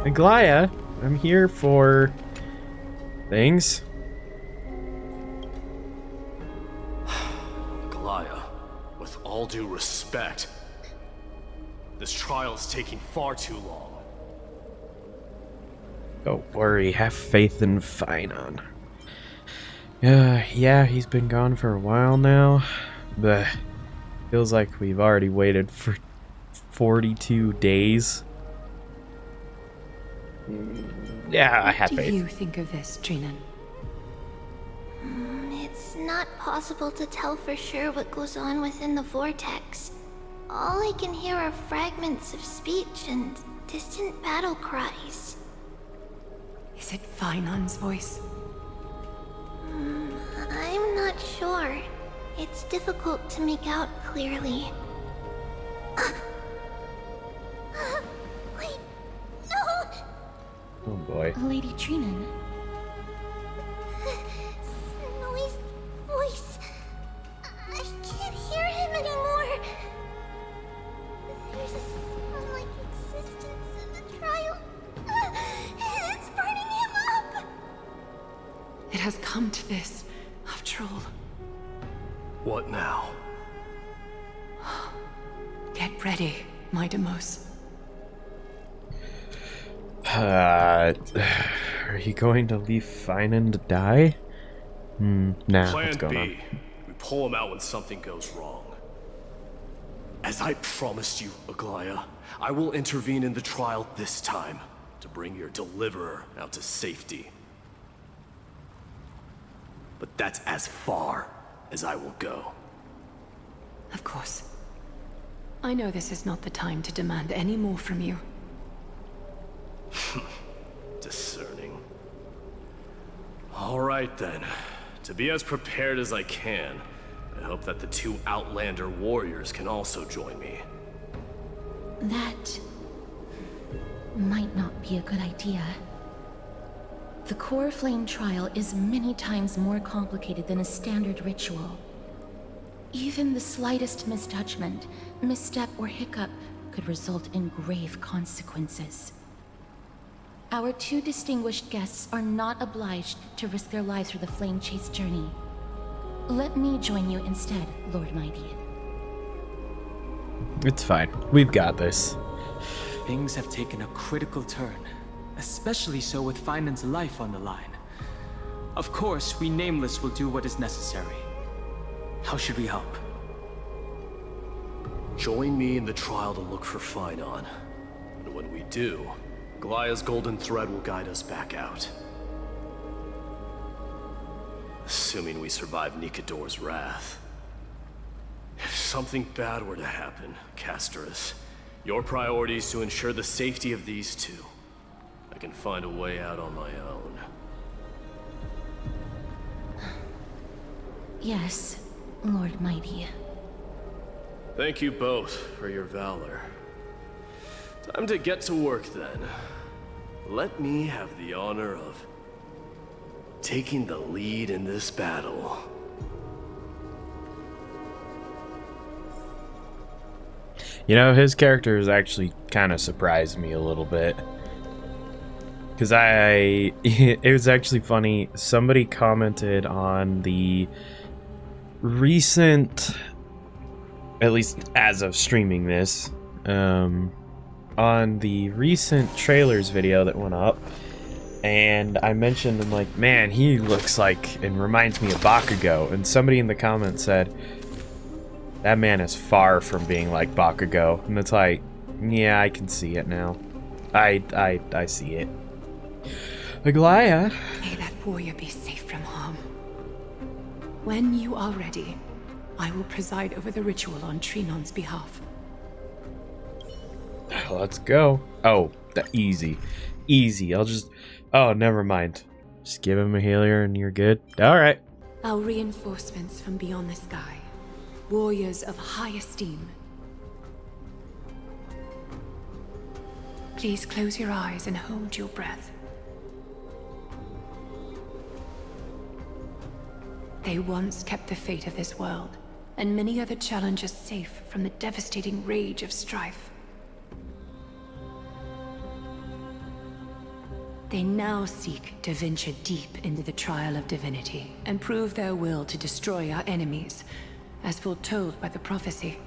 Aglaya, I'm here for things. Aglaya, with all due respect, this trial is taking far too long. Don't worry, have faith in Finon. Yeah, he's been gone for a while now, but feels like we've already waited for 42 days. Yeah, I have What do faith. you think of this, Trinan? It's not possible to tell for sure what goes on within the vortex. All I can hear are fragments of speech and distant battle cries. Is it Finon's voice? I'm not sure. It's difficult to make out clearly. Wait, no! Oh boy. Lady Trinan. Snowy's voice. I can't hear him anymore. There's a sun-like existence in the trial. It's burning him up. It has come to this, after all. What now? Get ready, my Demos. Are you going to leave Finon to die? Nah, Plan what's going B. on? We pull him out when something goes wrong. As I promised you, Aglaya, I will intervene in the trial this time to bring your deliverer out to safety. But that's as far as I will go. Of course. I know this is not the time to demand any more from you. Discerning. All right then. To be as prepared as I can, I hope that the two Outlander warriors can also join me. That might not be a good idea. The core flame trial is many times more complicated than a standard ritual. Even the slightest misjudgment, misstep, or hiccup could result in grave consequences. Our two distinguished guests are not obliged to risk their lives for the flame chase journey. Let me join you instead, Lord Mighty. It's fine. We've got this. Things have taken a critical turn, especially so with Finon's life on the line. Of course, we Nameless will do what is necessary. How should we help? Join me in the trial to look for Finon. And when we do, Aglaya's golden thread will guide us back out. Assuming we survive Nikador's wrath. If something bad were to happen, Casterus, your priority is to ensure the safety of these two. I can find a way out on my own. Yes, Lord Mighty. Thank you both for your valor. Time to get to work then. Let me have the honor of taking the lead in this battle. You know, his character has actually kind of surprised me a little bit. Because it was actually funny. Somebody commented on the recent, at least as of streaming this, on the recent trailers video that went up. And I mentioned, I'm like, man, he looks like and reminds me of Bakugo. And somebody in the comments said, that man is far from being like Bakugo. And it's like, yeah, I can see it now. I see it. Aglaya. May that warrior be safe from harm. When you are ready, I will preside over the ritual on Trinon's behalf. Let's go. Oh, easy. Easy. I'll just... Oh, never mind. Just give him a healer and you're good. Alright. Our reinforcements from beyond the sky. Warriors of high esteem. Please close your eyes and hold your breath. They once kept the fate of this world, and many other challenges safe from the devastating rage of strife. They now seek to venture deep into the trial of divinity and prove their will to destroy our enemies, as foretold by the prophecy.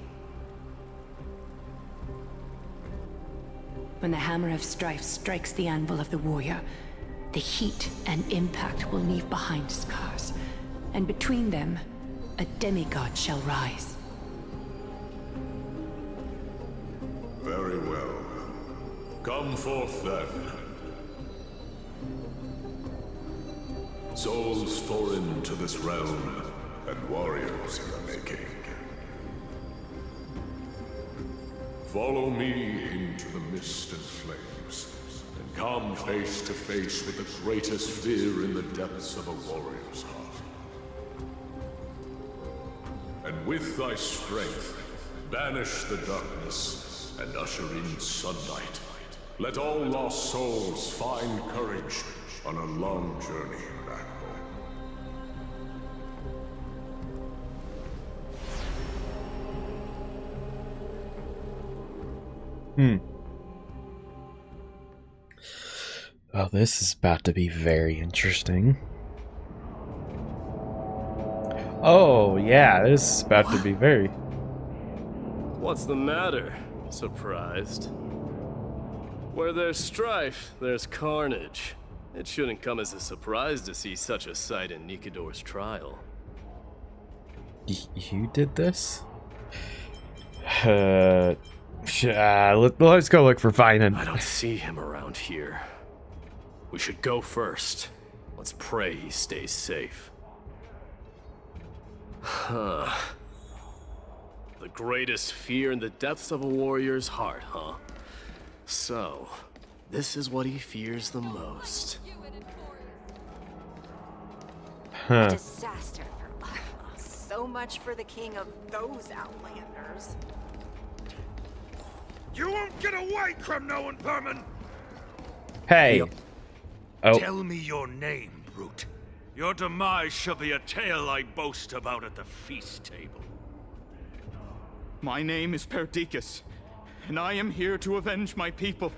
When the hammer of strife strikes the anvil of the warrior, the heat and impact will leave behind scars, and between them, a demigod shall rise. Very well. Come forth then. Souls foreign to this realm, and warriors in the making. Follow me into the mist and flames, and come face to face with the greatest fear in the depths of a warrior's heart. And with thy strength, banish the darkness and usher in sunlight. Let all lost souls find courage on a long journey back home. Well, this is about to be very interesting. Oh, yeah, this is about to be very... What's the matter? Surprised? Where there's strife, there's carnage. It shouldn't come as a surprise to see such a sight in Nikador's trial. You did this? Let's go look for Finan. I don't see him around here. We should go first. Let's pray he stays safe. Huh. The greatest fear in the depths of a warrior's heart, huh? So, this is what he fears the most. Huh. Disaster. So much for the king of those outlanders. You won't get away, Kremnoan vermin! Hey. Oh. Tell me your name, brute. Your demise shall be a tale I boast about at the feast table. My name is Perdiccas, and I am here to avenge my people.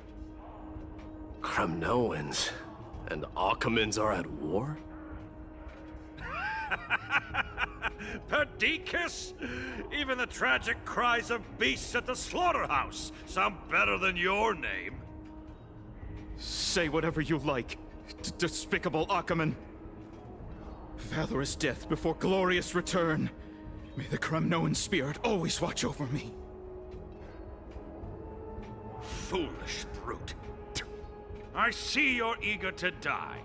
Kremnoans and Akamans are at war? Perdiccas? Even the tragic cries of beasts at the slaughterhouse sound better than your name. Say whatever you like, despicable Akaman. Valorous death before glorious return. May the Kremnoan spirit always watch over me. Foolish brute. I see you're eager to die.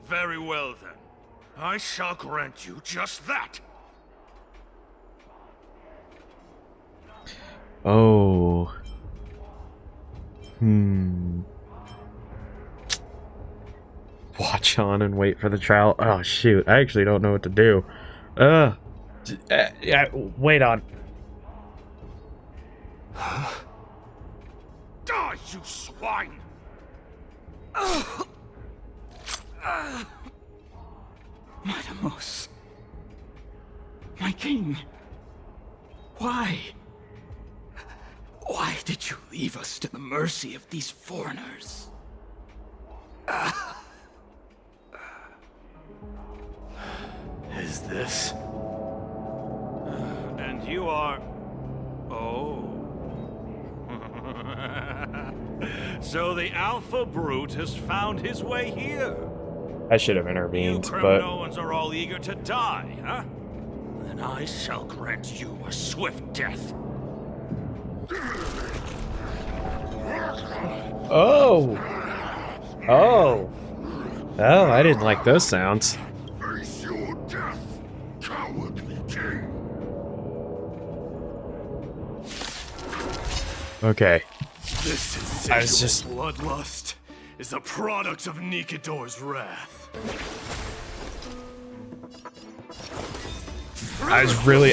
Very well then. I shall grant you just that. Oh. Watch on and wait for the trial. Oh shoot, I actually don't know what to do. Yeah, wait on. Die, you swine! Matamos. My king. Why? Why did you leave us to the mercy of these foreigners? Is this? And you are... Oh. So the Alpha Brute has found his way here. I should have You intervened, but Kremnoans are all eager to die, huh? Then I shall grant you a swift death. oh, oh, oh! I didn't like those sounds. Face your death, cowardly king. Okay. This I was just- insatiable bloodlust is a product of Nikador's wrath. I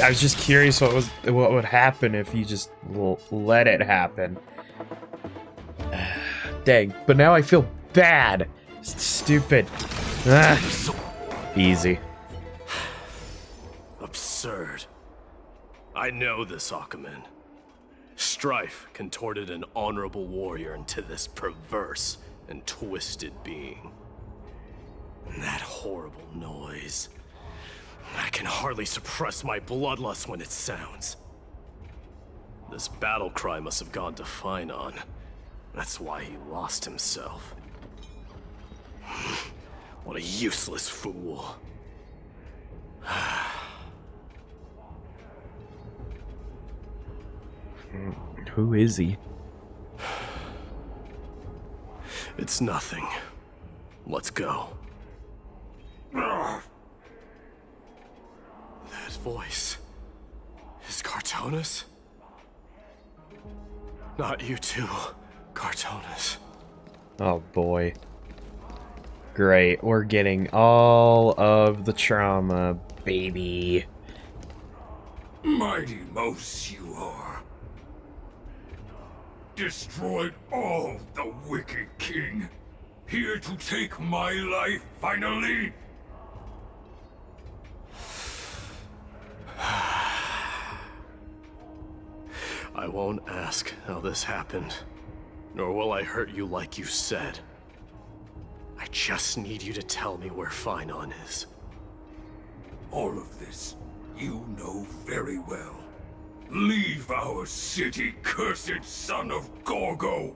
was just curious what would happen if you just let it happen. Dang, but now I feel bad. Stupid. Easy. Absurd. I know this Akaman. Strife contorted an honorable warrior into this perverse, and twisted being. And that horrible noise. I can hardly suppress my bloodlust when it sounds. This battle cry must have gone to Finon. That's why he lost himself. What a useless fool. Who is he? It's nothing. Let's go. That voice is Cartonus? Not you too, Cartonus. Oh boy. Great, we're getting all of the trauma, baby. Mighty Mouse you are. Destroyed all the wicked king. Here to take my life finally. I won't ask how this happened, nor will I hurt you like you said. I just need you to tell me where Finon is. All of this you know very well. Leave our city, cursed son of Gorgo!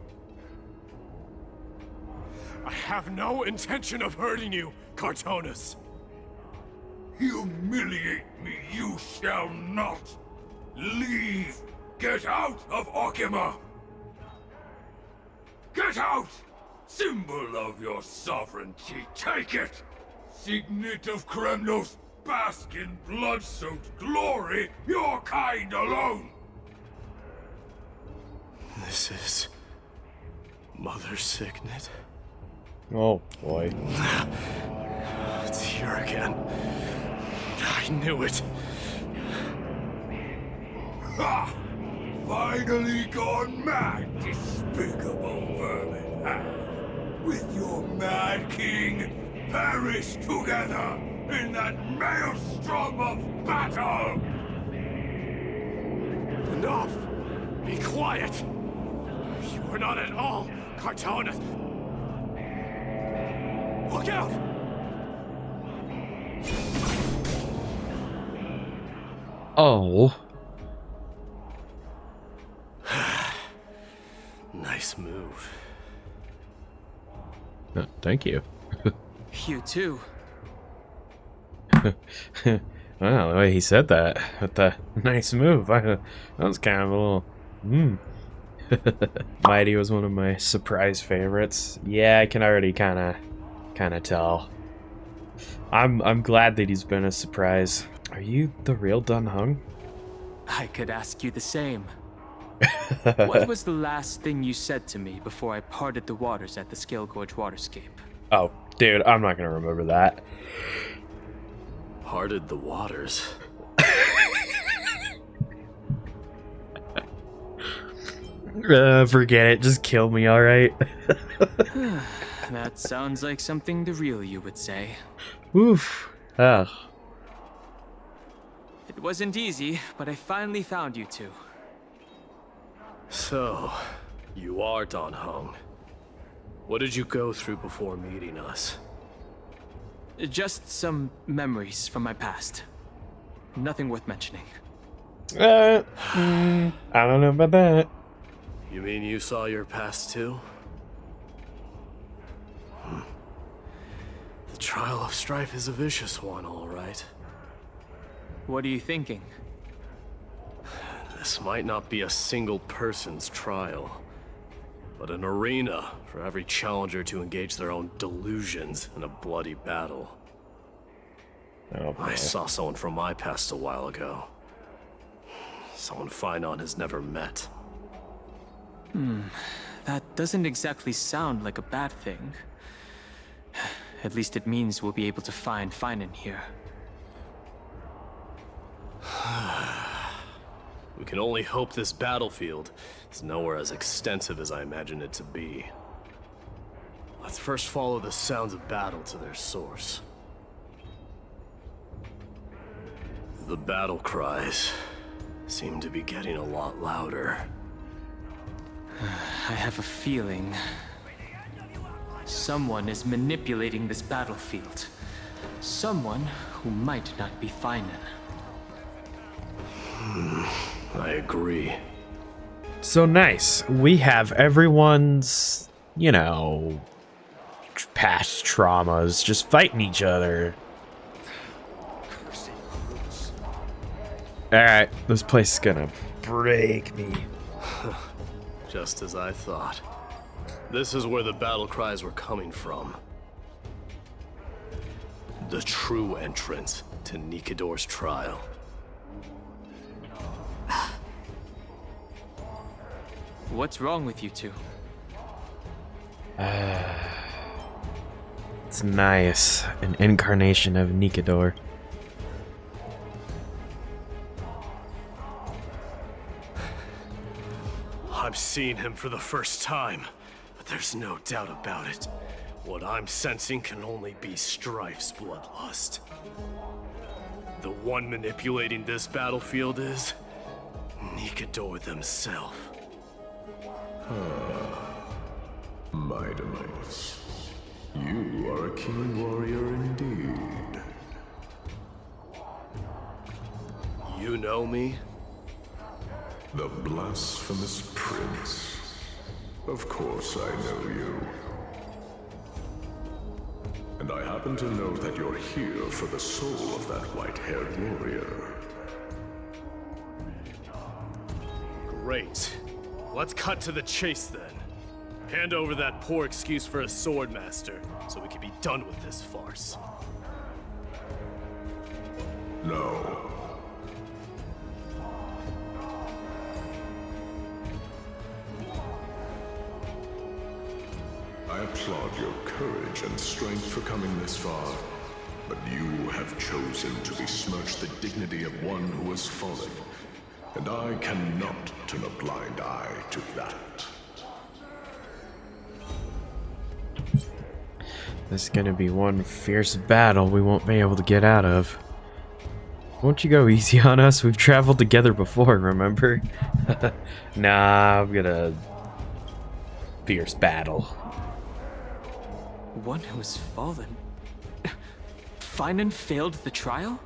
I have no intention of hurting you, Cartonus. Humiliate me you shall not! Leave! Get out of Okima! Get out! Symbol of your sovereignty, take it! Signet of Kremnos, bask in blood-soaked glory, your kind alone! This is... Mother's signet? Oh boy. It's here again. I knew it. Ha! Finally gone mad, despicable vermin have. With your mad king, perish together in that maelstrom of battle! Enough! Be quiet! You are not at all Cartonus! Look out! Oh. Nice move. Thank you. You too. Wow, the way he said that, with the nice move, that was kind of a little, Mighty was one of my surprise favorites. Yeah, I can already kind of tell. I'm glad that he's been a surprise. Are you the real Dun Hung? I could ask you the same. What was the last thing you said to me before I parted the waters at the Scale Gorge waterscape? Oh, dude, I'm not gonna remember that. Parted the waters. Forget it. Just kill me, alright? That sounds like something the real you would say. Oof. Ugh. It wasn't easy, but I finally found you two. So, you are Don Hung. What did you go through before meeting us? Just some memories from my past. Nothing worth mentioning. I don't know about that. You mean you saw your past too? The trial of strife is a vicious one, all right. What are you thinking? This might not be a single person's trial, but an arena for every challenger to engage their own delusions in a bloody battle. Oh, I saw someone from my past a while ago. Someone Finon has never met. That doesn't exactly sound like a bad thing. At least it means we'll be able to find Finon here. We can only hope this battlefield is nowhere as extensive as I imagine it to be. Let's first follow the sounds of battle to their source. The battle cries seem to be getting a lot louder. I have a feeling Someone is manipulating this battlefield. Someone who might not be Finan. I agree. So nice. We have everyone's, you know, past traumas just fighting each other. Alright, this place is gonna break me. Just as I thought. This is where the battle cries were coming from. The true entrance to Nikador's trial. What's wrong with you two? It's nice. An incarnation of Nikador. I'm seeing him for the first time, but there's no doubt about it. What I'm sensing can only be Strife's bloodlust. The one manipulating this battlefield is Nikador themselves. My demise. You are a king warrior indeed. You know me? The blasphemous prince. Of course I know you. And I happen to know that you're here for the soul of that white-haired warrior. Great. Let's cut to the chase then. Hand over that poor excuse for a swordmaster, so we can be done with this farce. No. I applaud your courage and strength for coming this far, but you have chosen to besmirch the dignity of one who has fallen, and I cannot turn a blind eye to that. This is gonna be one fierce battle we won't be able to get out of. Won't you go easy on us? We've traveled together before, remember? Nah, I'm gonna... Fierce battle. One who has fallen? Finan failed the trial?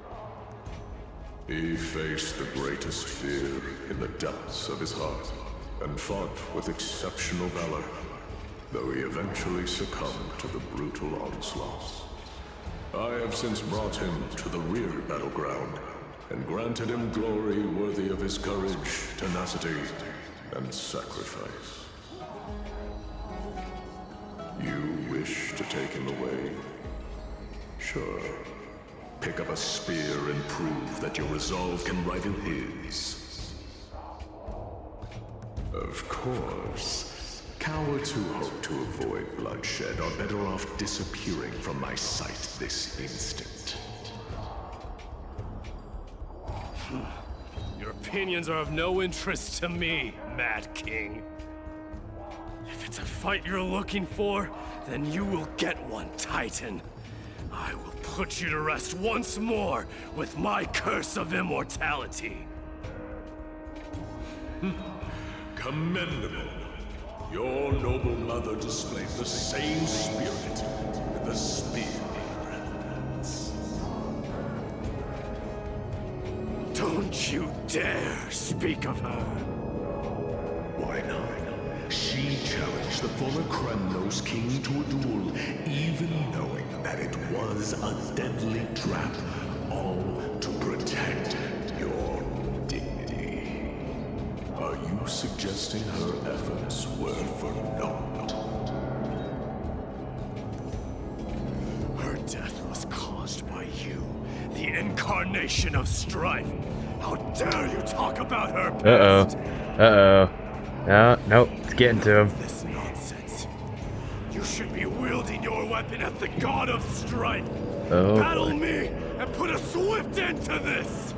He faced the greatest fear in the depths of his heart, and fought with exceptional valor, though he eventually succumbed to the brutal onslaughts. I have since brought him to the rear battleground, and granted him glory worthy of his courage, tenacity, and sacrifice. You wish to take him away? Sure. Pick up a spear and prove that your resolve can rival his. Of course. Cowards who hope to avoid bloodshed are better off disappearing from my sight this instant. Your opinions are of no interest to me, Mad King. If it's a fight you're looking for, then you will get one, Titan. I will put you to rest once more with my curse of immortality. Commendable. Your noble mother displayed the same spirit with a spear in her hands. Don't you dare speak of her. Why not? She challenged the former Kremnos king to a duel, even knowing that it was a deadly trap, all to protect your dignity. Are you suggesting her efforts were for naught? Her death was caused by you, the incarnation of strife. How dare you talk about her past? No, nope, it's getting to him. This nonsense. You should be wielding your weapon at the god of strife. Oh, Battle boy. me and put a swift end to this.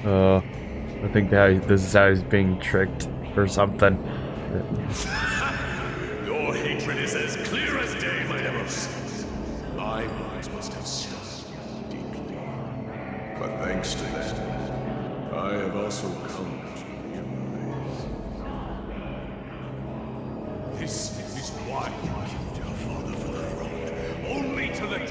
I think that this is how he's being tricked or something. Your hatred is as clear as day, my Demos. My words must have stung you deeply. But thanks to them, I have also come to realize. This is why you killed your father,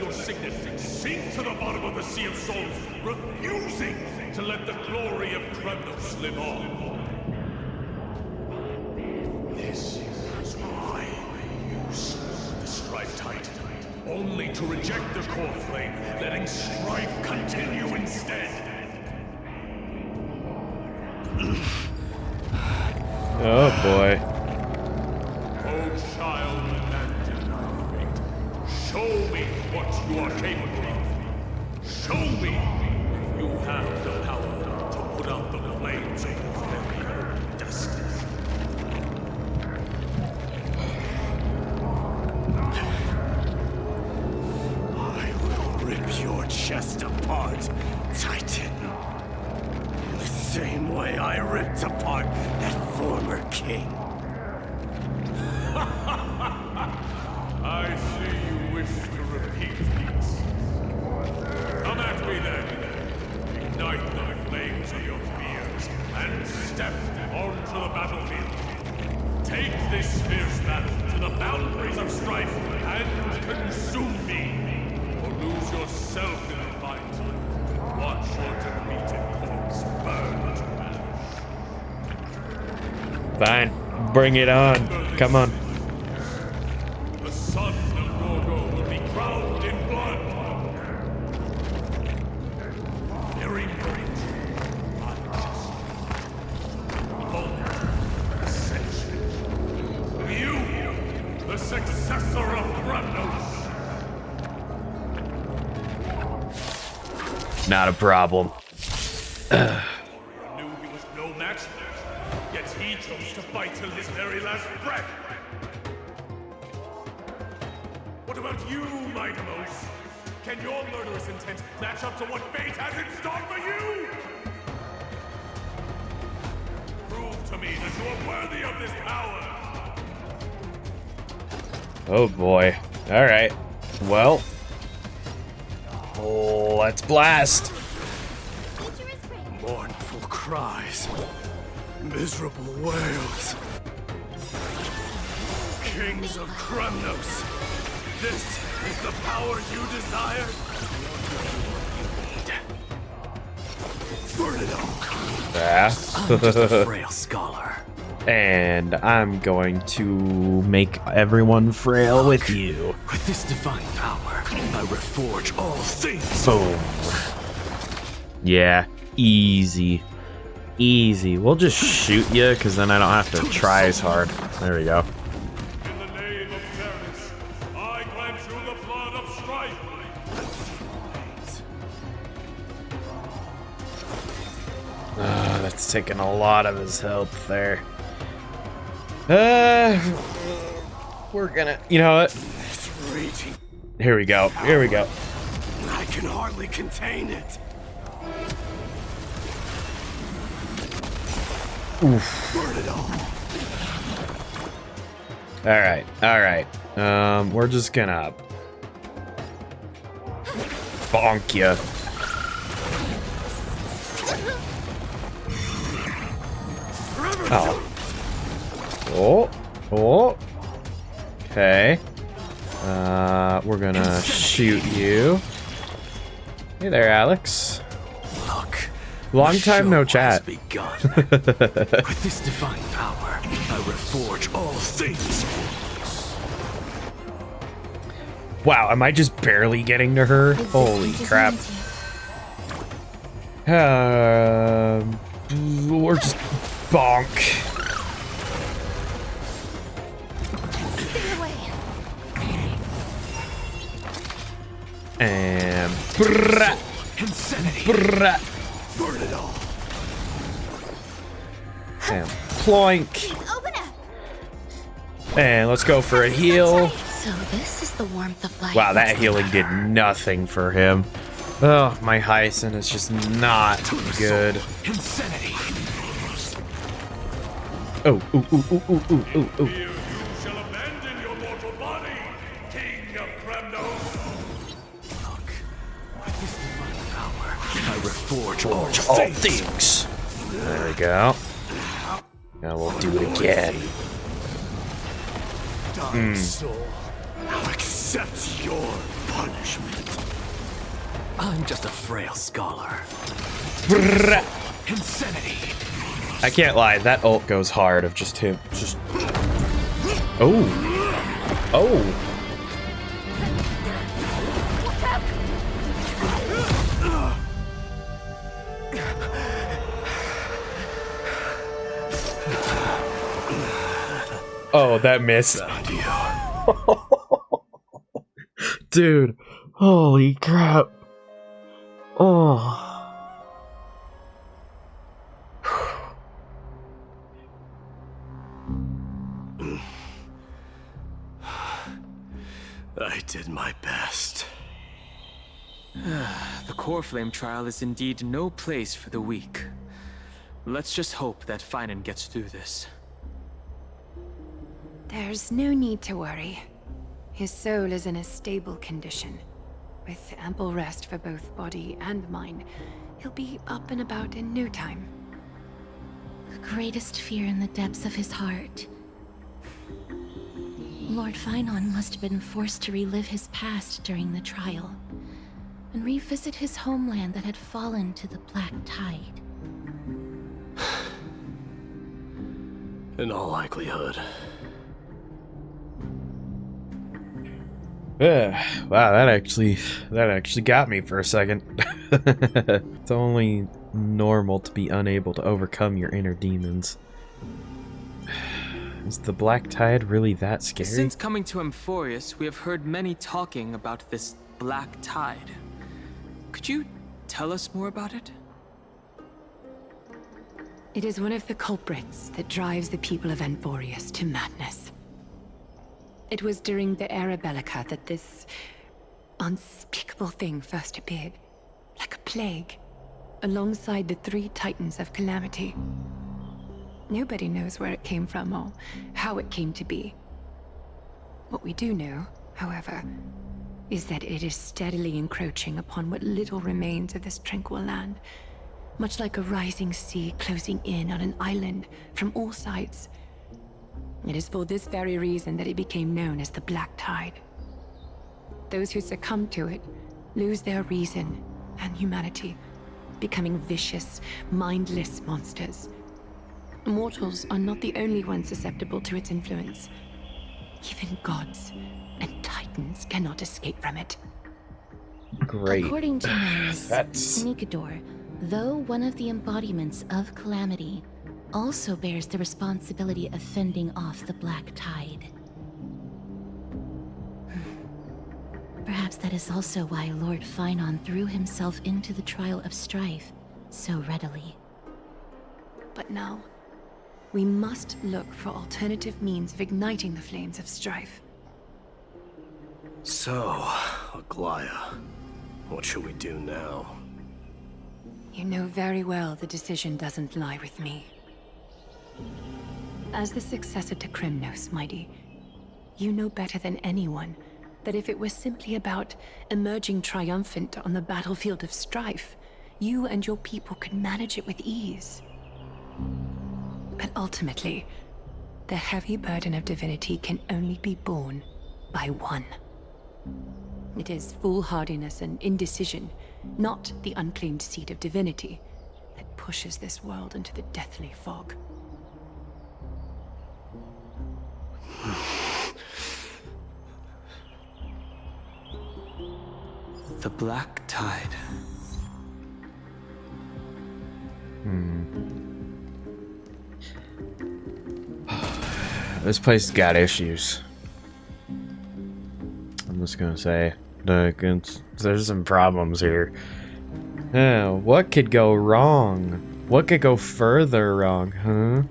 your signet sink to the bottom of the Sea of Souls, refusing to let the glory of Kremnos live on. This is why you serve the Strife Titan, only to reject the core flame, letting strife continue instead. Oh boy. Oh child, abandon thy fate. Show me what you are capable of. Show me if you have the power to put out the flames of your very own destiny. I will rip your chest apart, Titan. The same way I ripped apart that former king. I see you wish to repeat these. Come at me then. Ignite the flames of your fears and step onto the battlefield. Take this fierce battle to the boundaries of strife and consume me. Or lose yourself in the fight. Watch your defeated corpse burn to ash. Fine. Bring it on. Come on. The son of Gorgo will be crowned in blood. Very moment. Unjust. Moment. Ascension. You, the successor of Kremnos. Not a problem. Knew he was no match for you, yet he chose to fight till his very last breath. What about you, Mightimos? Can your murderous intent match up to what fate has in store for you? Prove to me that you are worthy of this power. Oh boy. Alright. Well. Let's blast. Mournful cries. Miserable wails. Kings of Kremnos. This is the power you desire? Burn it all. I'm just a frail scholar. And I'm going to make everyone frail with you. With this divine power, I reforge all things. Boom. Yeah, easy. Easy. We'll just shoot you, because then I don't have to try as hard. There we go. In the name of fairness, I grant you the blood of strife. That's taking a lot of his health there. We're gonna, you know what? It's raging. Here we go. Here we go. I can hardly contain it. Oof. Burn it all. All right. All right. We're just gonna bonk you. Oh. Oh. Oh. Okay. We're gonna shoot you. Hey there, Alex. Look. Long time no chat. Begun. With this divine power, I reforge all things. Wow, am I just barely getting to her? Holy crap. Or just bonk. And brrrr, brrrr. Burn it all. And ploink. And let's go for a heal. So this is the warmth of life. Wow, that healing did nothing for him. Oh, my Hyacinth is just not good. Insanity. Oh, ooh, ooh, ooh, ooh, ooh, ooh, ooh. Here you shall abandon your mortal body, King of Kremnos. Look, with this divine power, I reforge All things. There we go. Now we'll do it again. Dying soul, how accept your punishment. I'm just a frail scholar. Insanity. I can't lie, that ult goes hard of just him. Just. Oh. Oh. Oh, that missed. Dude, holy crap. Oh. I did my best. The core flame trial is indeed no place for the weak. Let's just hope that Finan gets through this. There's no need to worry. His soul is in a stable condition. With ample rest for both body and mind, he'll be up and about in no time. The greatest fear in the depths of his heart. Lord Finan must have been forced to relive his past during the trial, and revisit his homeland that had fallen to the Black Tide. In all likelihood. Wow, that actually got me for a second. It's only normal to be unable to overcome your inner demons. Is the Black Tide really that scary? Since coming to Amphoreus, we have heard many talking about this Black Tide. Could you tell us more about it? It is one of the culprits that drives the people of Amphoreus to madness. It was during the Era Bellica that this unspeakable thing first appeared, like a plague, alongside the 3 Titans of Calamity. Nobody knows where it came from or how it came to be. What we do know, however, is that it is steadily encroaching upon what little remains of this tranquil land, much like a rising sea closing in on an island from all sides. It is for this very reason that it became known as the Black Tide. Those who succumb to it lose their reason and humanity, becoming vicious, mindless monsters. Mortals are not the only ones susceptible to its influence. Even gods and titans cannot escape from it. Great. According to Maris, That's... Nikador, though one of the embodiments of Calamity, also bears the responsibility of fending off the Black Tide. Perhaps that is also why Lord Finan threw himself into the trial of strife so readily. But now, we must look for alternative means of igniting the flames of strife. So, Aglaya, what should we do now? You know very well the decision doesn't lie with me. As the successor to Krymnos, Mighty, you know better than anyone that if it was simply about emerging triumphant on the battlefield of strife, you and your people could manage it with ease. But ultimately, the heavy burden of divinity can only be borne by one. It is foolhardiness and indecision, not the unclaimed seed of divinity, that pushes this world into the deathly fog. The Black Tide. This place got issues. I'm just gonna say, there's some problems here. What could go wrong? What could go further wrong, huh?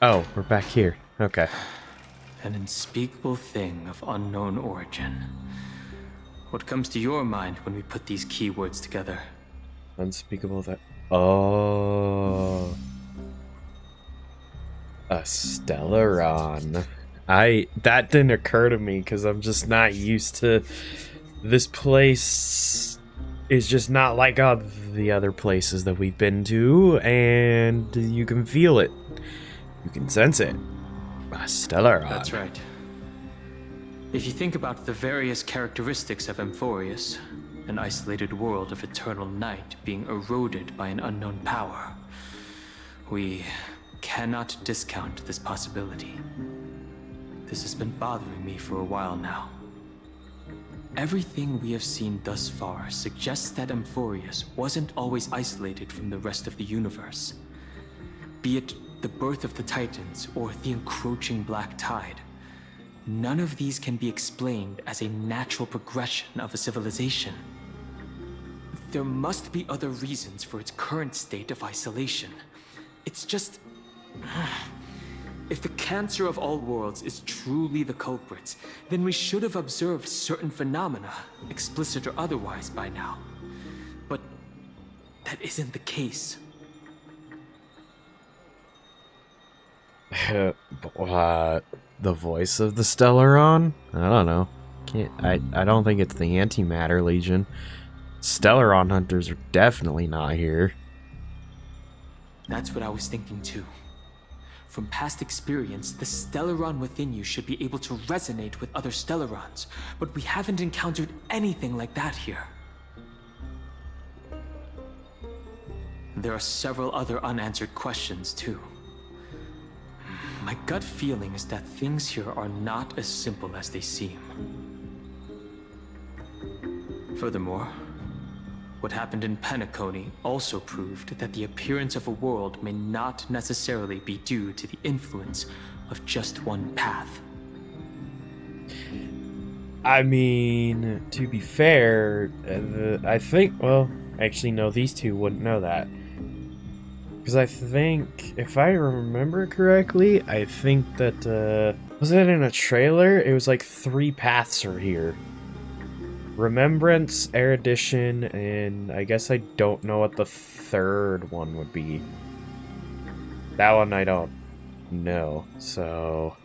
Oh, we're back here. Okay. An unspeakable thing of unknown origin. What comes to your mind when we put these keywords together? Unspeakable that. Oh. A Stellaron. That didn't occur to me because I'm just not used to. This place is just not like all the other places that we've been to, and you can feel it. You can sense it. A Stellaron. That's right. If you think about the various characteristics of Amphoreus, an isolated world of eternal night being eroded by an unknown power, we cannot discount this possibility. This has been bothering me for a while now. Everything we have seen thus far suggests that Amphoreus wasn't always isolated from the rest of the universe. Be it the birth of the Titans or the encroaching Black Tide, none of these can be explained as a natural progression of a civilization. There must be other reasons for its current state of isolation. It's just... If the cancer of all worlds is truly the culprits, then we should have observed certain phenomena, explicit or otherwise, by now. But that isn't the case. The voice of the Stellaron? I don't know. I don't think it's the Antimatter Legion. Stellaron hunters are definitely not here. That's what I was thinking too. From past experience, the Stellaron within you should be able to resonate with other Stellarons, but we haven't encountered anything like that here. There are several other unanswered questions too. My gut feeling is that things here are not as simple as they seem. Furthermore, what happened in Penacony also proved that the appearance of a world may not necessarily be due to the influence of just one path. I mean, to be fair, I think, well, actually no, these two wouldn't know that. Because I think, if I remember correctly, I think that, was it in a trailer? It was like 3 paths are here. Remembrance, Erudition, and I guess I don't know what the third one would be. That one I don't know, so...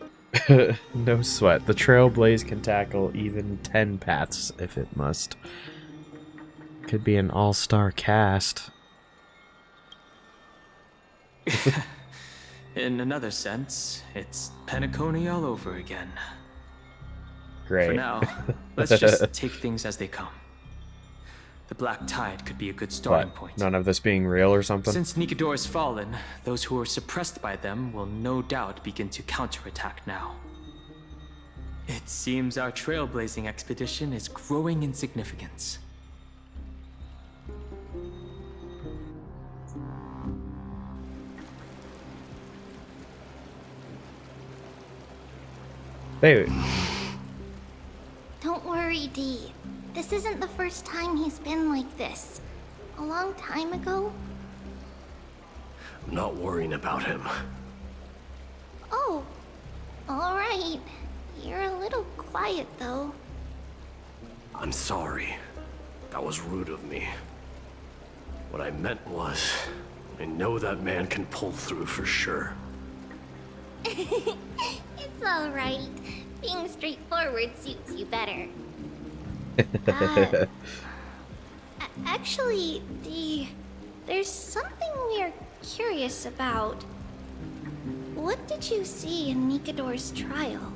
no sweat. The Trailblaze can tackle even 10 paths if it must. Could be an all-star cast. In another sense, it's Penacony all over again. Great. For now, let's just take things as they come. The Black Tide could be a good starting point. None of this being real or something? Since Nikador has fallen, those who are suppressed by them will no doubt begin to counterattack now. It seems our trailblazing expedition is growing in significance. Hey. Don't worry, Dee. This isn't the first time he's been like this. A long time ago. I'm not worrying about him. Oh, all right. You're a little quiet, though. I'm sorry. That was rude of me. What I meant was, I know that man can pull through for sure. It's all right. Being straightforward suits you better. Actually, Dee, there's something we're curious about. What did you see in Nikador's trial?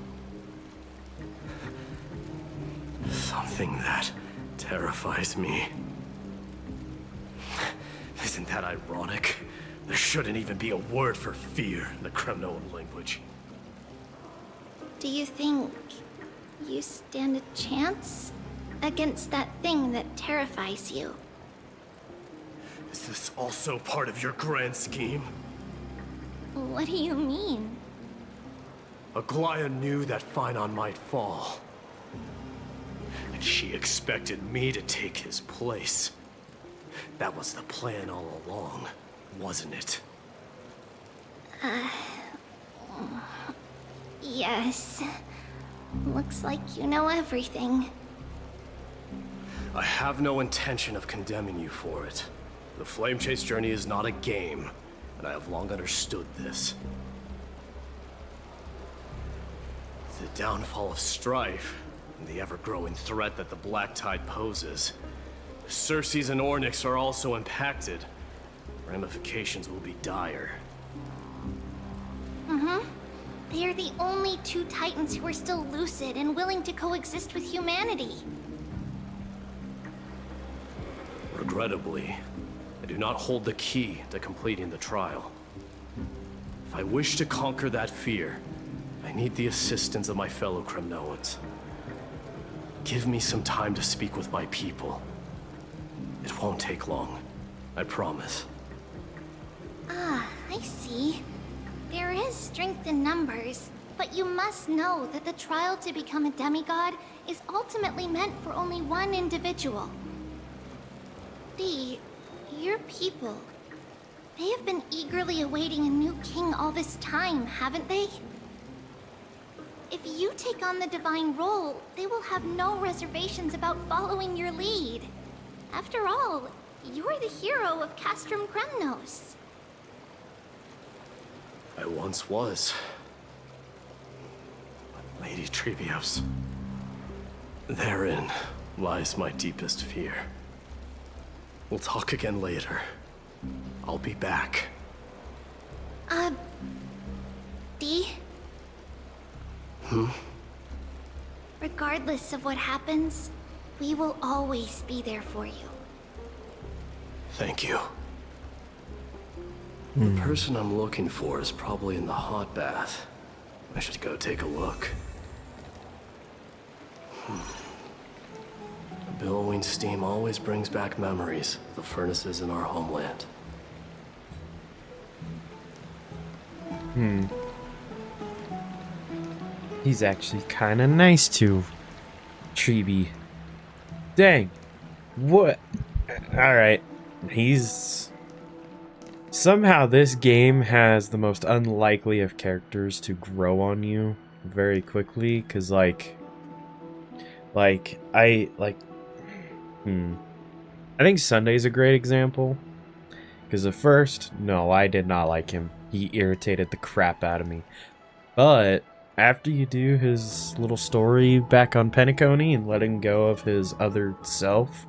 Something that terrifies me. Isn't that ironic? There shouldn't even be a word for fear in the Kremnoan language. Do you think you stand a chance against that thing that terrifies you? Is this also part of your grand scheme? What do you mean? Aglaya knew that Phynon might fall. And she expected me to take his place. That was the plan all along, wasn't it? Yes. Looks like you know everything. I have no intention of condemning you for it. The Flame Chase journey is not a game, and I have long understood this. The downfall of strife, and the ever-growing threat that the Black Tide poses. If Circes and Ornyx are also impacted, ramifications will be dire. They're the only two Titans who are still lucid and willing to coexist with humanity. Regrettably, I do not hold the key to completing the trial. If I wish to conquer that fear, I need the assistance of my fellow Kremnoans. Give me some time to speak with my people. It won't take long, I promise. Ah, I see. There is strength in numbers, but you must know that the trial to become a demigod is ultimately meant for only one individual. Your people, they have been eagerly awaiting a new king all this time, haven't they? If you take on the divine role, they will have no reservations about following your lead. After all, you're the hero of Castrum Kremnos. I once was. But Lady Trebios, therein lies my deepest fear. We'll talk again later. I'll be back. Dee? Regardless of what happens, we will always be there for you. Thank you. The person I'm looking for is probably in the hot bath. I should go take a look. The billowing steam always brings back memories of the furnaces in our homeland. He's actually kind of nice to Treeby. Dang. What? Alright. He's... Somehow this game has the most unlikely of characters to grow on you very quickly, because I think Sunday's a great example, because at first, no, I did not like him. He irritated the crap out of me. But after you do his little story back on Penacony and letting go of his other self,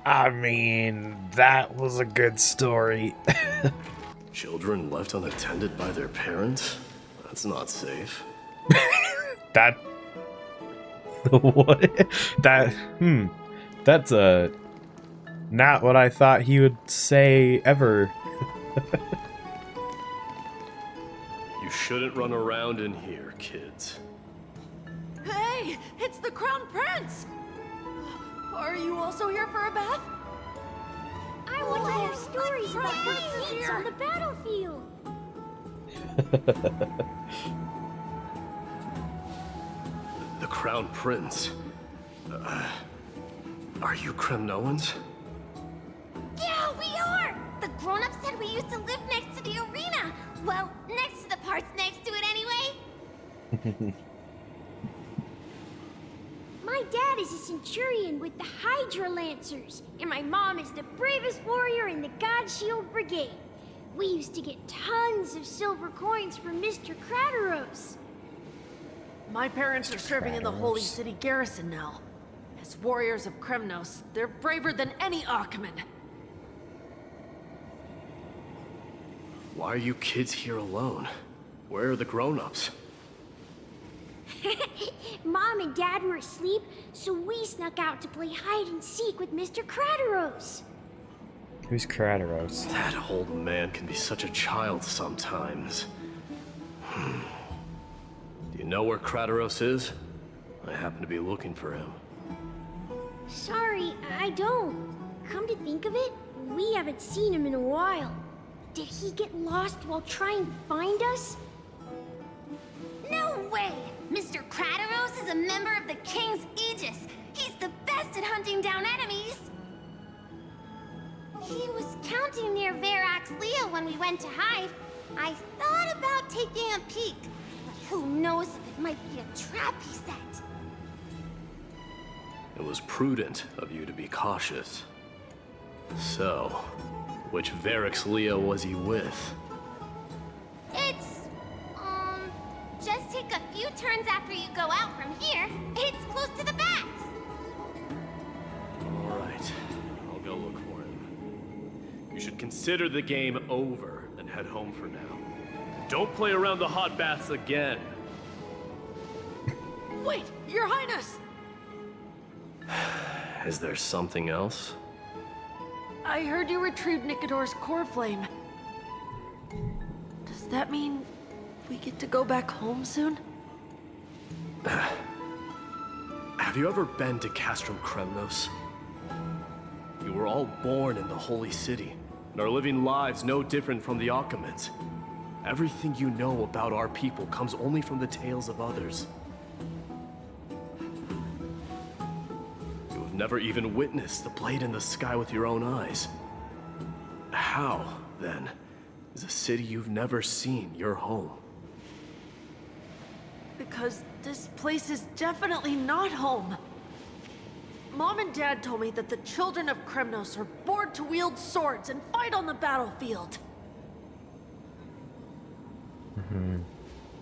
I mean, that was a good story. Children left unattended by their parents? That's not safe. That... What? That's not what I thought he would say ever. You shouldn't run around in here, kids. Hey, it's the Crown Prince! Are you also here for a bath? I want to hear stories about princes on the battlefield. The Crown Prince. Are you Kremnoans? Yeah, we are! The grown-ups said we used to live next to the arena. Well, next to the parts next to it anyway. My dad is a centurion with the Hydra Lancers, and my mom is the bravest warrior in the God Shield Brigade. We used to get tons of silver coins from Mr. Crateros. My parents are serving in the Holy City garrison now. As warriors of Kremnos, they're braver than any Achaemen. Why are you kids here alone? Where are the grown-ups? Mom and Dad were asleep, so we snuck out to play hide and seek with Mr. Crateros. Who's Crateros? That old man can be such a child sometimes. Do you know where Crateros is? I happen to be looking for him. Sorry, I don't. Come to think of it, we haven't seen him in a while. Did he get lost while trying to find us? No way! Mr. Crateros is a member of the King's Aegis. He's the best at hunting down enemies. He was counting near Verax Leo when we went to hide. I thought about taking a peek, but who knows if it might be a trap he set. It was prudent of you to be cautious. So, which Verax Leo was he with? It's, just take a few turns after you go out from here. It's close to the backs. All right, I'll go look for him. You should consider the game over and head home for now. Don't play around the hot baths again. Wait, Your Highness! Is there something else? I heard you retrieved Nicodor's core flame. Does that mean we get to go back home soon? Have you ever been to Castrum Kremnos? You were all born in the Holy City, and are living lives no different from the Achaemenids. Everything you know about our people comes only from the tales of others. You have never even witnessed the blade in the sky with your own eyes. How, then, is a city you've never seen your home? Because this place is definitely not home. Mom and Dad told me that the children of Kremnos are born to wield swords and fight on the battlefield.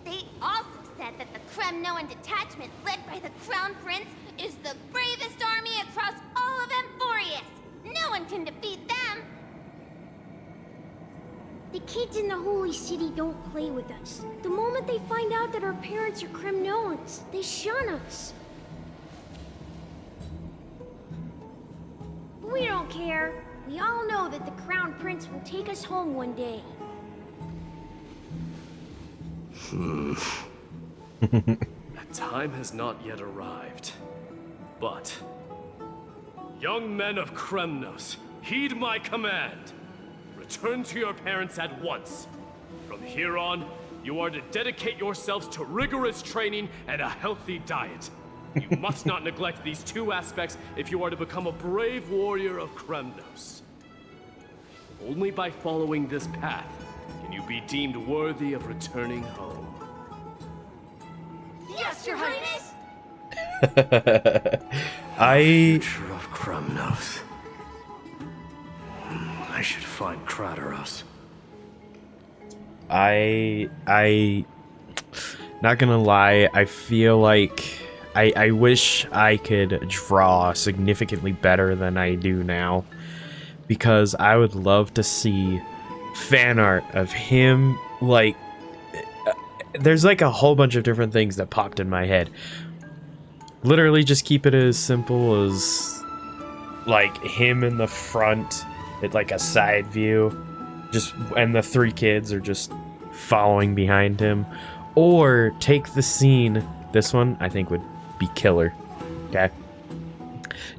They also said that the Kremnoan detachment led by the Crown Prince is the bravest army across all of Amphoreus. No one can defeat them. The kids in the Holy City don't play with us. The moment they find out that our parents are Kremnoans, they shun us. We don't care. We all know that the Crown Prince will take us home one day. That time has not yet arrived. But, young men of Kremnos, heed my command. Return to your parents at once. From here on, you are to dedicate yourselves to rigorous training and a healthy diet. You must not neglect these two aspects if you are to become a brave warrior of Kremnos. Only by following this path can you be deemed worthy of returning home. Yes, Your Highness! Future of Kremnos. I should find Krateros. Not gonna lie, I feel like I wish I could draw significantly better than I do now, because I would love to see fan art of him. Like, there's like a whole bunch of different things that popped in my head. Literally just keep it as simple as like him in the front at like a side view, just, and the three kids are just following behind him. Or take the scene, this one I think would be killer, okay?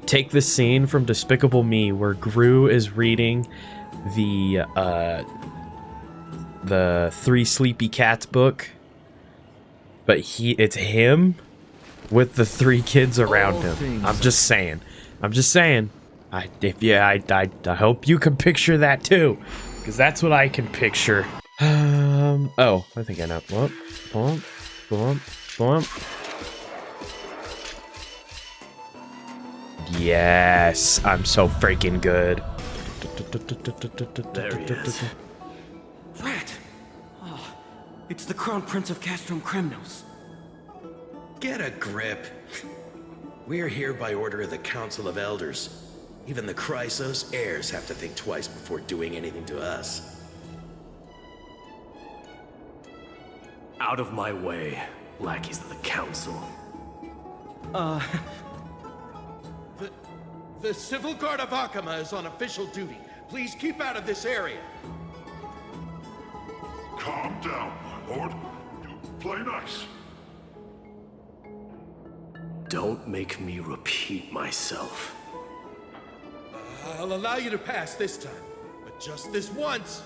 Take the scene from Despicable Me where Gru is reading the Three Sleepy Cats book, but it's him with the three kids around him. I'm just saying. I hope you can picture that too, because that's what I can picture. Oh, I think I know. Bump. Yes, I'm so freaking good. There he is. Rat! Oh, it's the Crown Prince of Castrum Kremnos. Get a grip. We're here by order of the Council of Elders. Even the Chrysos heirs have to think twice before doing anything to us. Out of my way, lackeys of the Council. The Civil Guard of Akama is on official duty. Please keep out of this area. Calm down, my lord. You play nice. Don't make me repeat myself. I'll allow you to pass this time, but just this once.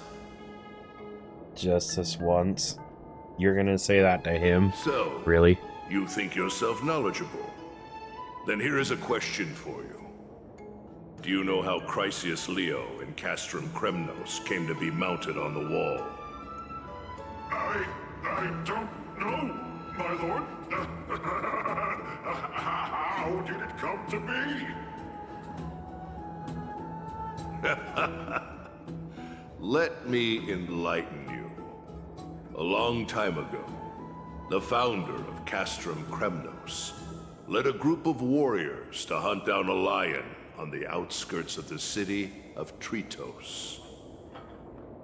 Just this once? You're gonna say that to him? So, Really? you think yourself knowledgeable? Then here is a question for you. Do you know how Chrysius Leo in Castrum Kremnos came to be mounted on the wall? I don't know, my lord. How did it come to be? Let me enlighten you. A long time ago, the founder of Castrum Kremnos led a group of warriors to hunt down a lion on the outskirts of the city of Tritos.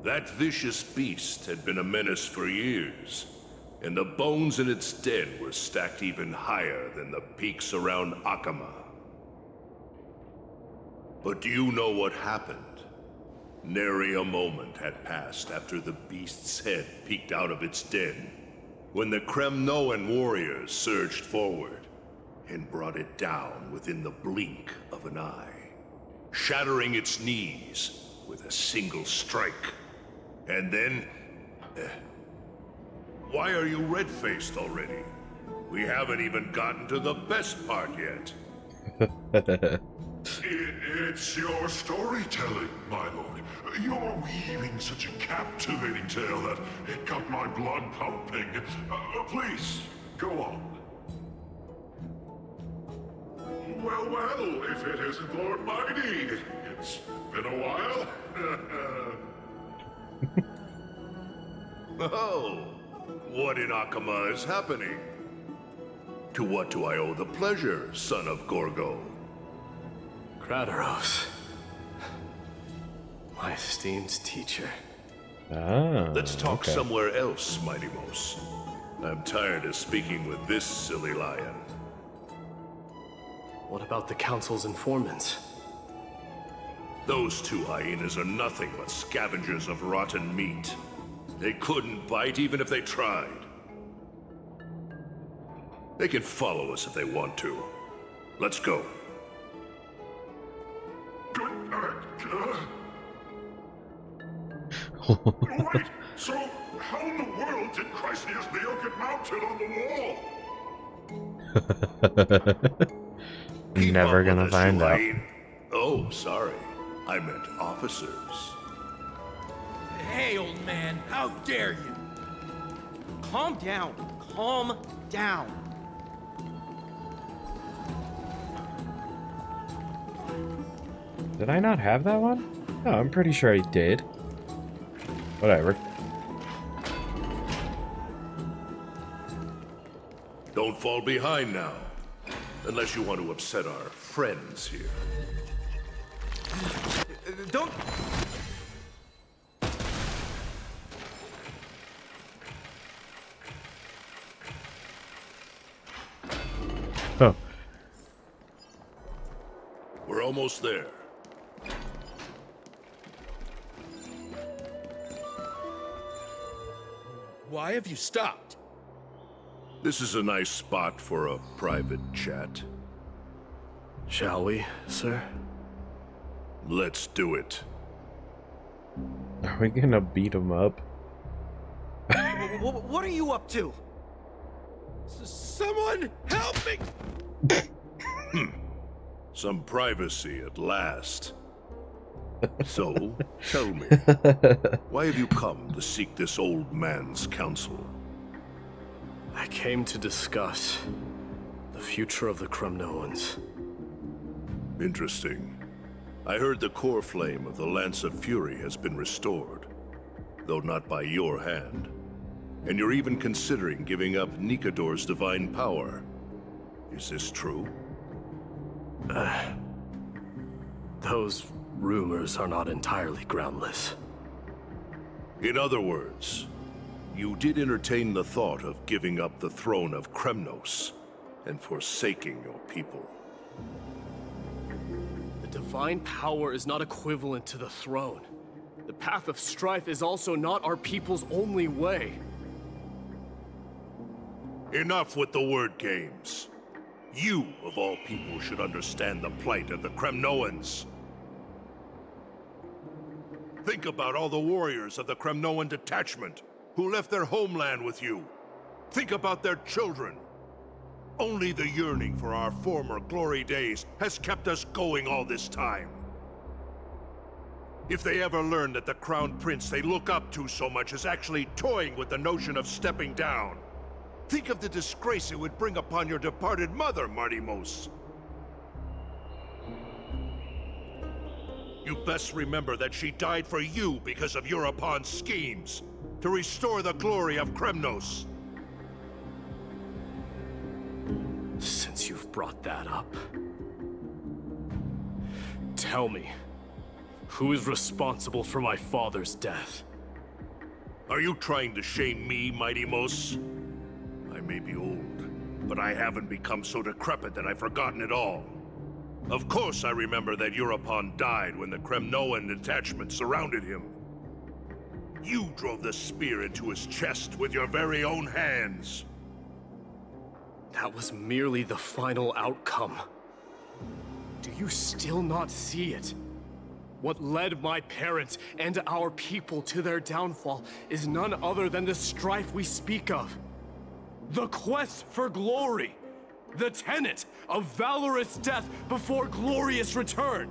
That vicious beast had been a menace for years, and the bones in its den were stacked even higher than the peaks around Akama. But do you know what happened? Nary a moment had passed after the beast's head peeked out of its den, when the Kremnoan warriors surged forward and brought it down within the blink of an eye, shattering its knees with a single strike. And then... why are you red-faced already? We haven't even gotten to the best part yet. It's your storytelling, my lord. You're weaving such a captivating tale that it got my blood pumping. Please, go on. Well, if it isn't Lord Mighty. It's been a while. Oh, what in Akama is happening? To what do I owe the pleasure, son of Gorgo? Kratos. My esteemed teacher. Ah, Let's talk okay. somewhere else, Mighty Mos. I'm tired of speaking with this silly lion. What about the Council's informants? Those two hyenas are nothing but scavengers of rotten meat. They couldn't bite even if they tried. They can follow us if they want to. Let's go. Wait, so how in the world did Chrysia's Leo get mounted on the wall? Never gonna find out. Oh, sorry. I meant officers. Hey, old man, how dare you? Calm down. Calm down. Did I not have that one? No, I'm pretty sure I did. Whatever. Don't fall behind now. Unless you want to upset our friends here. Don't... Oh. We're almost there. Why have you stopped? This is a nice spot for a private chat. Shall we, sir? Let's do it. Are we gonna beat him up? What are you up to? Someone help me! Some privacy at last. So, tell me, why have you come to seek this old man's counsel? I came to discuss the future of the Kremnoans. Interesting. I heard the core flame of the Lance of Fury has been restored, though not by your hand. And you're even considering giving up Nikador's divine power. Is this true? Those rumors are not entirely groundless. In other words, you did entertain the thought of giving up the throne of Kremnos and forsaking your people. The divine power is not equivalent to the throne. The path of strife is also not our people's only way. Enough with the word games. You, of all people, should understand the plight of the Kremnoans. Think about all the warriors of the Kremnoan detachment who left their homeland with you. Think about their children. Only the yearning for our former glory days has kept us going all this time. If they ever learn that the Crown Prince they look up to so much is actually toying with the notion of stepping down, think of the disgrace it would bring upon your departed mother, Mighty Mos. You best remember that she died for you because of Europon's schemes to restore the glory of Kremnos. Since you've brought that up, tell me, who is responsible for my father's death? Are you trying to shame me, Mighty Mos? I may be old, but I haven't become so decrepit that I've forgotten it all. Of course I remember that Europon died when the Kremnoan detachment surrounded him. You drove the spear into his chest with your very own hands. That was merely the final outcome. Do you still not see it? What led my parents and our people to their downfall is none other than the strife we speak of. The quest for glory. The tenet of valorous death before glorious return.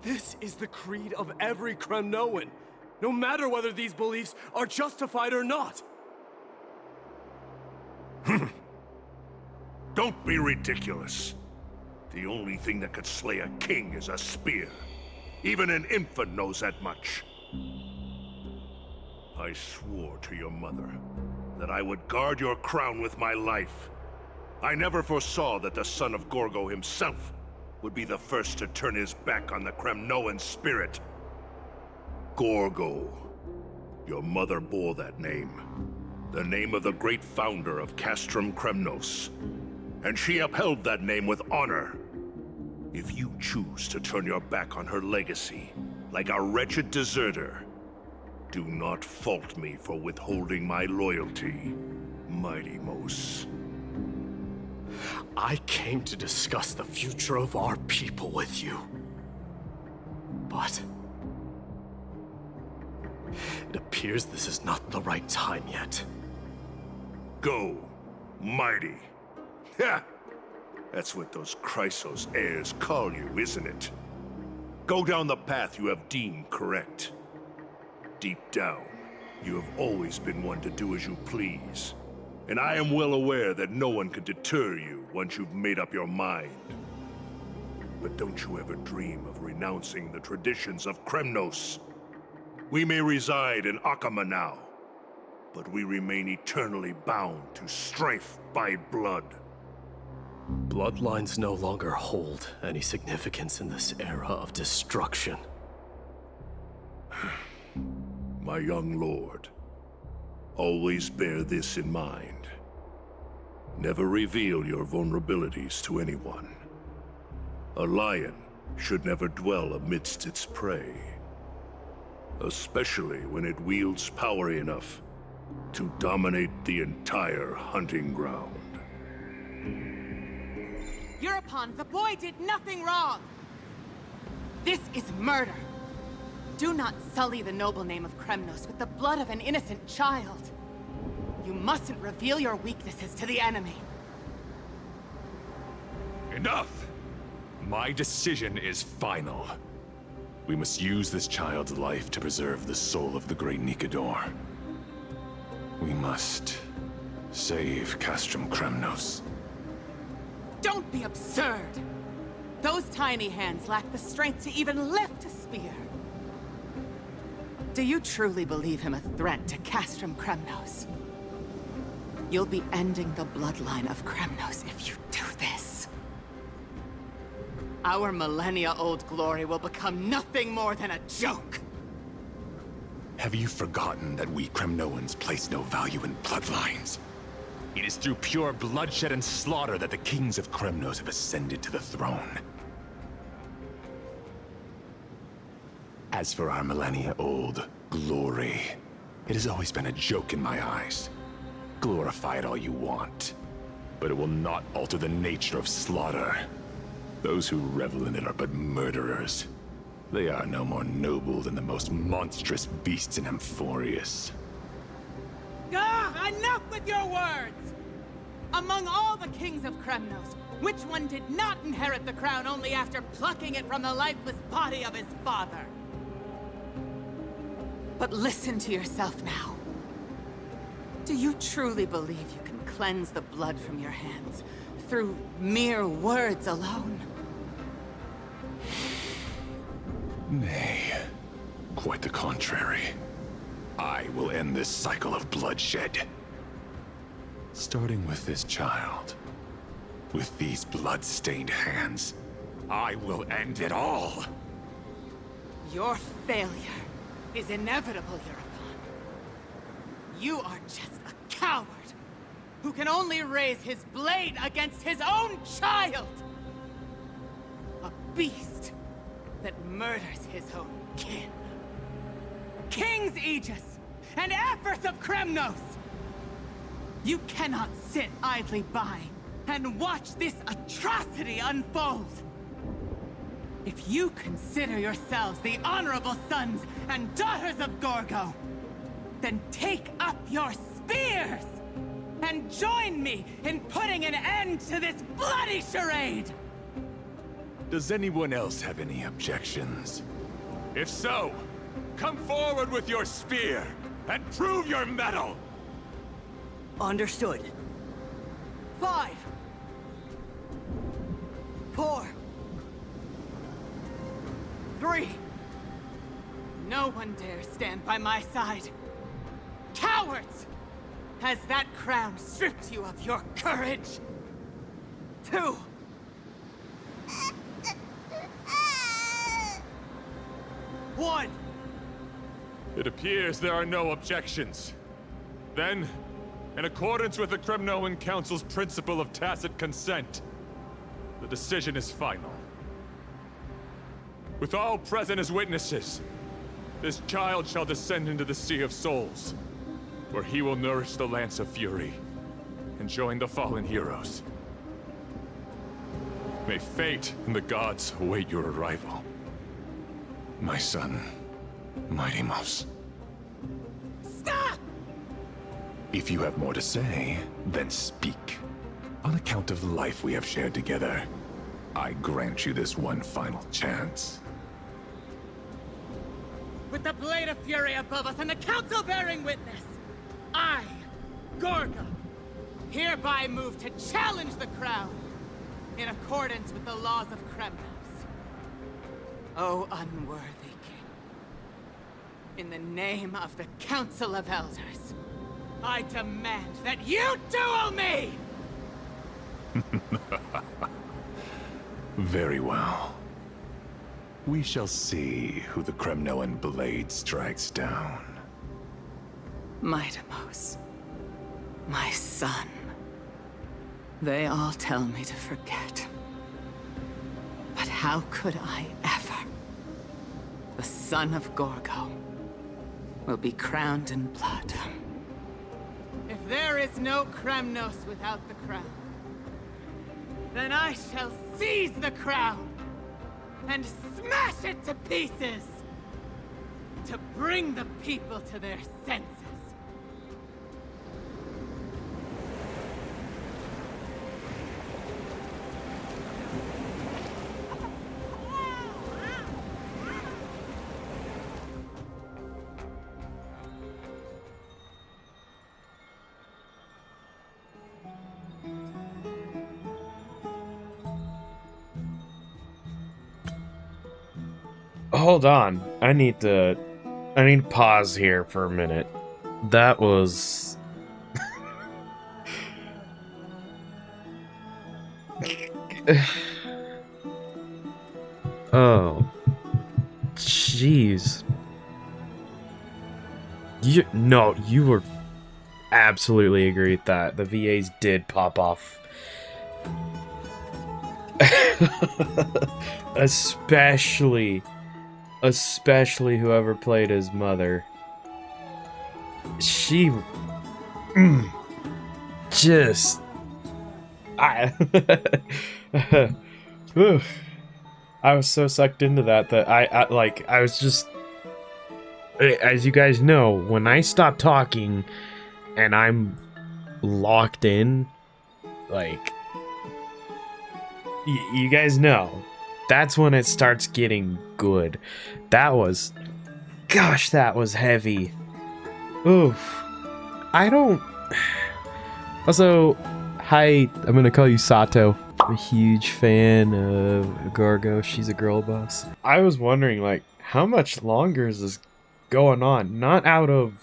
This is the creed of every Kremnoan, no matter whether these beliefs are justified or not. Don't be ridiculous. The only thing that could slay a king is a spear. Even an infant knows that much. I swore to your mother that I would guard your crown with my life. I never foresaw that the son of Gorgo himself would be the first to turn his back on the Kremnoan spirit. Gorgo. Your mother bore that name. The name of the great founder of Castrum Kremnos. And she upheld that name with honor. If you choose to turn your back on her legacy, like a wretched deserter, do not fault me for withholding my loyalty, Mighty Mos. I came to discuss the future of our people with you. But it appears this is not the right time yet. Go, Mighty. Ha! That's what those Chrysos heirs call you, isn't it? Go down the path you have deemed correct. Deep down, you have always been one to do as you please. And I am well aware that no one can deter you once you've made up your mind. But don't you ever dream of renouncing the traditions of Kremnos. We may reside in Akama now, but we remain eternally bound to strife by blood. Bloodlines no longer hold any significance in this era of destruction. My young lord, always bear this in mind. Never reveal your vulnerabilities to anyone. A lion should never dwell amidst its prey, especially when it wields power enough to dominate the entire hunting ground. Europon, the boy did nothing wrong! This is murder! Do not sully the noble name of Kremnos with the blood of an innocent child. You mustn't reveal your weaknesses to the enemy. Enough! My decision is final. We must use this child's life to preserve the soul of the great Nikador. We must save Castrum Kremnos. Don't be absurd! Those tiny hands lack the strength to even lift a spear. Do you truly believe him a threat to Castrum Kremnos? You'll be ending the bloodline of Kremnos if you do this. Our millennia-old glory will become nothing more than a joke. Have you forgotten that we Kremnoans place no value in bloodlines? It is through pure bloodshed and slaughter that the kings of Kremnos have ascended to the throne. As for our millennia-old glory, it has always been a joke in my eyes. Glorify it all you want, but it will not alter the nature of slaughter. Those who revel in it are but murderers. They are no more noble than the most monstrous beasts in Amphoreus. Enough with your words! Among all the kings of Kremnos, which one did not inherit the crown only after plucking it from the lifeless body of his father? But listen to yourself now. Do you truly believe you can cleanse the blood from your hands through mere words alone? Nay, quite the contrary. I will end this cycle of bloodshed. Starting with this child. With these blood-stained hands, I will end it all! Your failure is inevitable, Europon. You are just a coward who can only raise his blade against his own child! A beast that murders his own kin. King's Aegis and Empress of Kremnos! You cannot sit idly by and watch this atrocity unfold! If you consider yourselves the honorable sons and daughters of Gorgo, then take up your spears and join me in putting an end to this bloody charade! Does anyone else have any objections? If so, come forward with your spear and prove your mettle! Understood. 5, 4, 3. No one dare stand by my side. Cowards! Has that crown stripped you of your courage? 2. 1. It appears there are no objections. Then, in accordance with the Kremnoan Council's principle of tacit consent, the decision is final. With all present as witnesses, this child shall descend into the Sea of Souls, where he will nourish the Lance of Fury and join the fallen heroes. May fate and the gods await your arrival. My son, Mighty-Mos. Stop! If you have more to say, then speak. On account of the life we have shared together, I grant you this one final chance. With the Blade of Fury above us and the Council bearing witness, I, Gorgo, hereby move to challenge the crown in accordance with the laws of Kremnos. O unworthy king, in the name of the Council of Elders, I demand that you duel me! Very well. We shall see who the Kremnoan blade strikes down. Mighty-Mos, my son. They all tell me to forget. But how could I ever? The son of Gorgo will be crowned in blood. If there is no Kremnos without the crown, then I shall seize the crown and smash it to pieces to bring the people to their senses. Hold on. I need to pause here for a minute. That was oh. Jeez. You were absolutely agree with that. The VAs did pop off. Especially whoever played his mother. She just I was so sucked into that I was just, as you guys know, when I stop talking and I'm locked in, like, you guys know, that's when it starts getting good. That was heavy. Oof. Also, hi, I'm gonna call you Sato. I'm a huge fan of Gorgo. She's a girl boss. I was wondering, like, how much longer is this going on? Not out of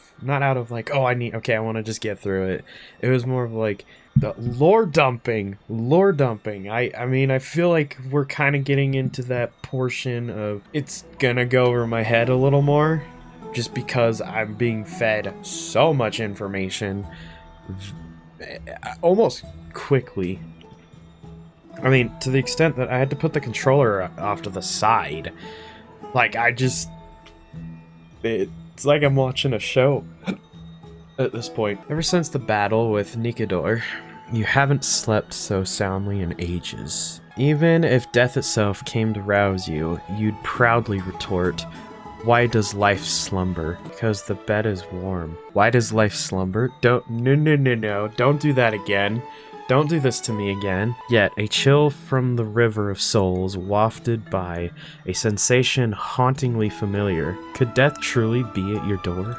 like, oh, I want to just get through it. It was more of like the lore dumping. I mean, I feel like we're kind of getting into that portion of it's gonna go over my head a little more. just because I'm being fed so much information almost quickly. I mean, to the extent that I had to put the controller off to the side. Like, it's like I'm watching a show at this point. Ever since the battle with Nikador, you haven't slept so soundly in ages. Even if death itself came to rouse you, you'd proudly retort, "Why does life slumber?" Because the bed is warm. Why does life slumber? No, don't do that again. Don't do this to me again. Yet, a chill from the river of souls wafted by, a sensation hauntingly familiar. Could death truly be at your door?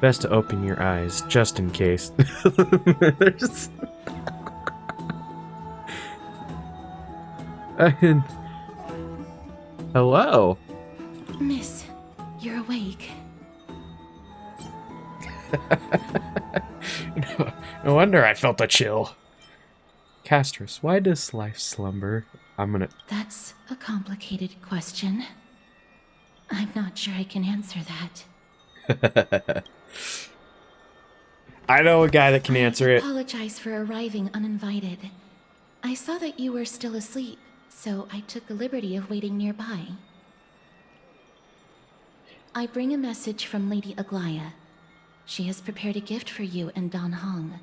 Best to open your eyes, just in case. There's... Hello? Miss, you're awake. No wonder I felt a chill. Castris, why does life slumber? That's a complicated question. I'm not sure I can answer that. I know a guy that can answer I it. apologize for arriving uninvited. I saw that you were still asleep, so I took the liberty of waiting nearby. I bring a message from Lady Aglaya. She has prepared a gift for you and Dan Hong,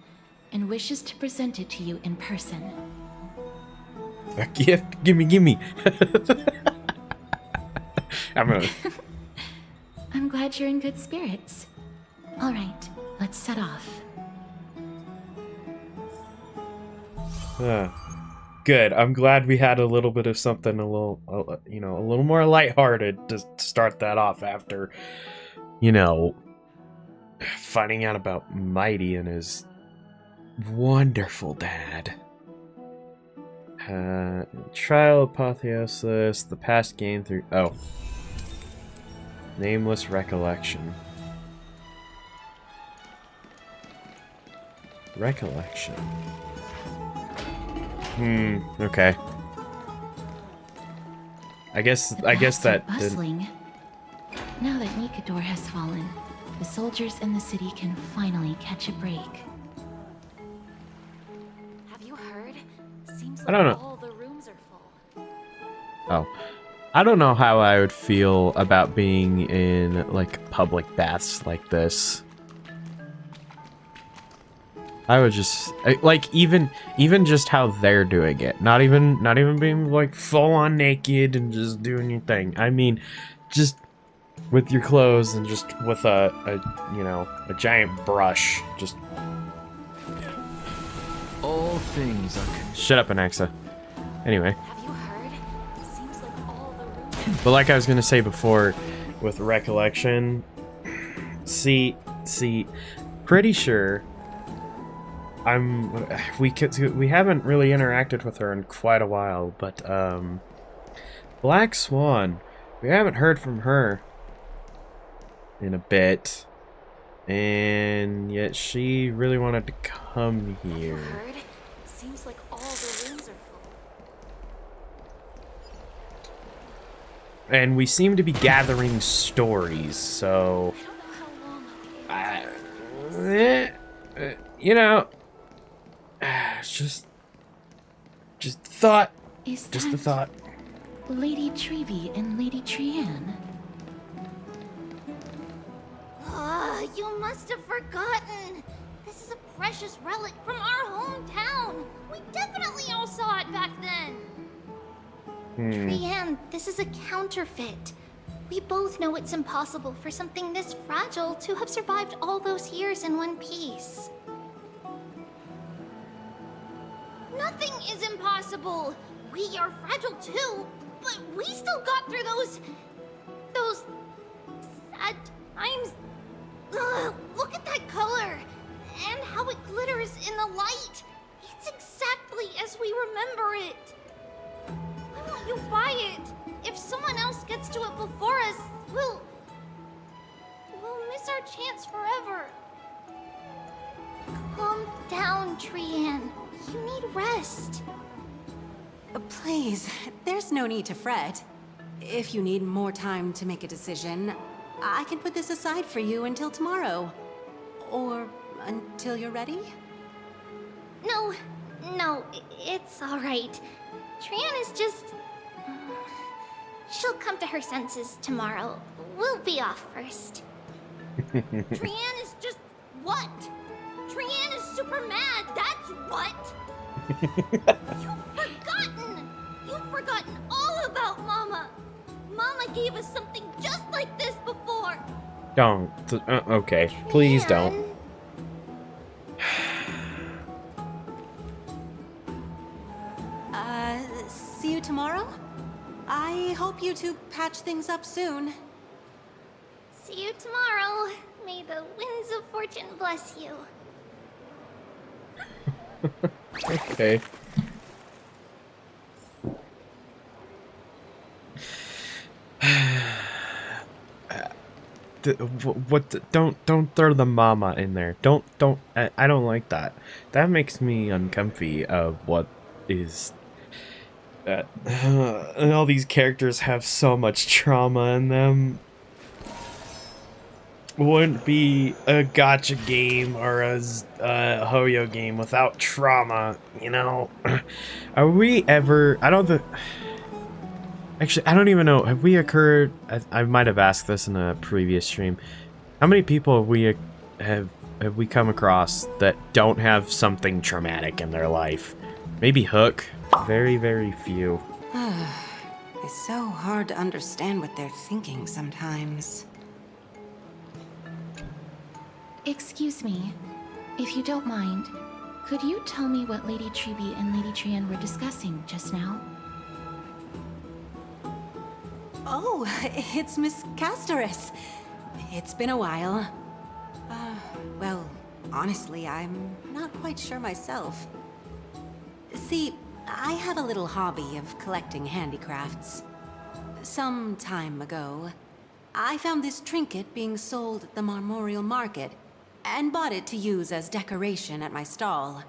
and wishes to present it to you in person. A gift? Gimme. I'm glad you're in good spirits. All right, let's set off. Good. I'm glad we had a little bit of something a little more lighthearted to start that off after, finding out about Mighty and his wonderful dad. Trial Apotheosis, the past game through... Oh. Nameless Recollection. Recollection. Okay. I guess that bustling. Now that Nikador has fallen, the soldiers in the city can finally catch a break. Have you heard? Seems I don't know. all the rooms are full. Oh. I don't know how I would feel about being in, like, public baths like this. I would just, like, even just how they're doing it. Not even being, like, full-on naked and just doing your thing. I mean, just with your clothes and just with a giant brush. Just... All things are... Shut up, Anaxa. Anyway. Have you heard? Seems like all the rooms... But like I was gonna say before, with Recollection, see, pretty sure we haven't really interacted with her in quite a while, but Black Swan, we haven't heard from her in a bit, and yet she really wanted to come here. Have you heard? Seems like all the rooms are full. And we seem to be gathering stories, so just thought. Is just that a thought. Lady Trevi and Lady Trianne? You must have forgotten. This is a precious relic from our hometown. We definitely all saw it back then. Trianne, this is a counterfeit. We both know it's impossible for something this fragile to have survived all those years in one piece. Nothing is impossible. We are fragile too, but we still got through those sad times. Ugh, look at that color and how it glitters in the light. It's exactly as we remember it. Why won't you buy it? If someone else gets to it before us, we'll miss our chance forever. Calm down, Trianne. You need rest. Please, there's no need to fret. If you need more time to make a decision, I can put this aside for you until tomorrow. Or until you're ready? No, it's all right. Trian is just... She'll come to her senses tomorrow. We'll be off first. Trian is just... what? Trian is super mad, that's what! You've forgotten all about Mama! Mama gave us something just like this before! Don't. Okay, please don't. See you tomorrow? I hope you two patch things up soon. See you tomorrow. May the winds of fortune bless you. Okay. Don't throw the mama in there. I don't like that. That makes me uncomfy of what is all these characters have so much trauma in them. Wouldn't be a gacha game or a Hoyo game without trauma, you know? Are we ever... Actually, I don't even know. Have we occurred... I might have asked this in a previous stream. How many people have we come across that don't have something traumatic in their life? Maybe Hook. Very, very few. It's so hard to understand what they're thinking sometimes. Excuse me, if you don't mind, could you tell me what Lady Treby and Lady Trian were discussing just now? Oh, it's Miss Castorus. It's been a while. Well, honestly, I'm not quite sure myself. See, I have a little hobby of collecting handicrafts. Some time ago, I found this trinket being sold at the Marmorial Market, and bought it to use as decoration at my stall.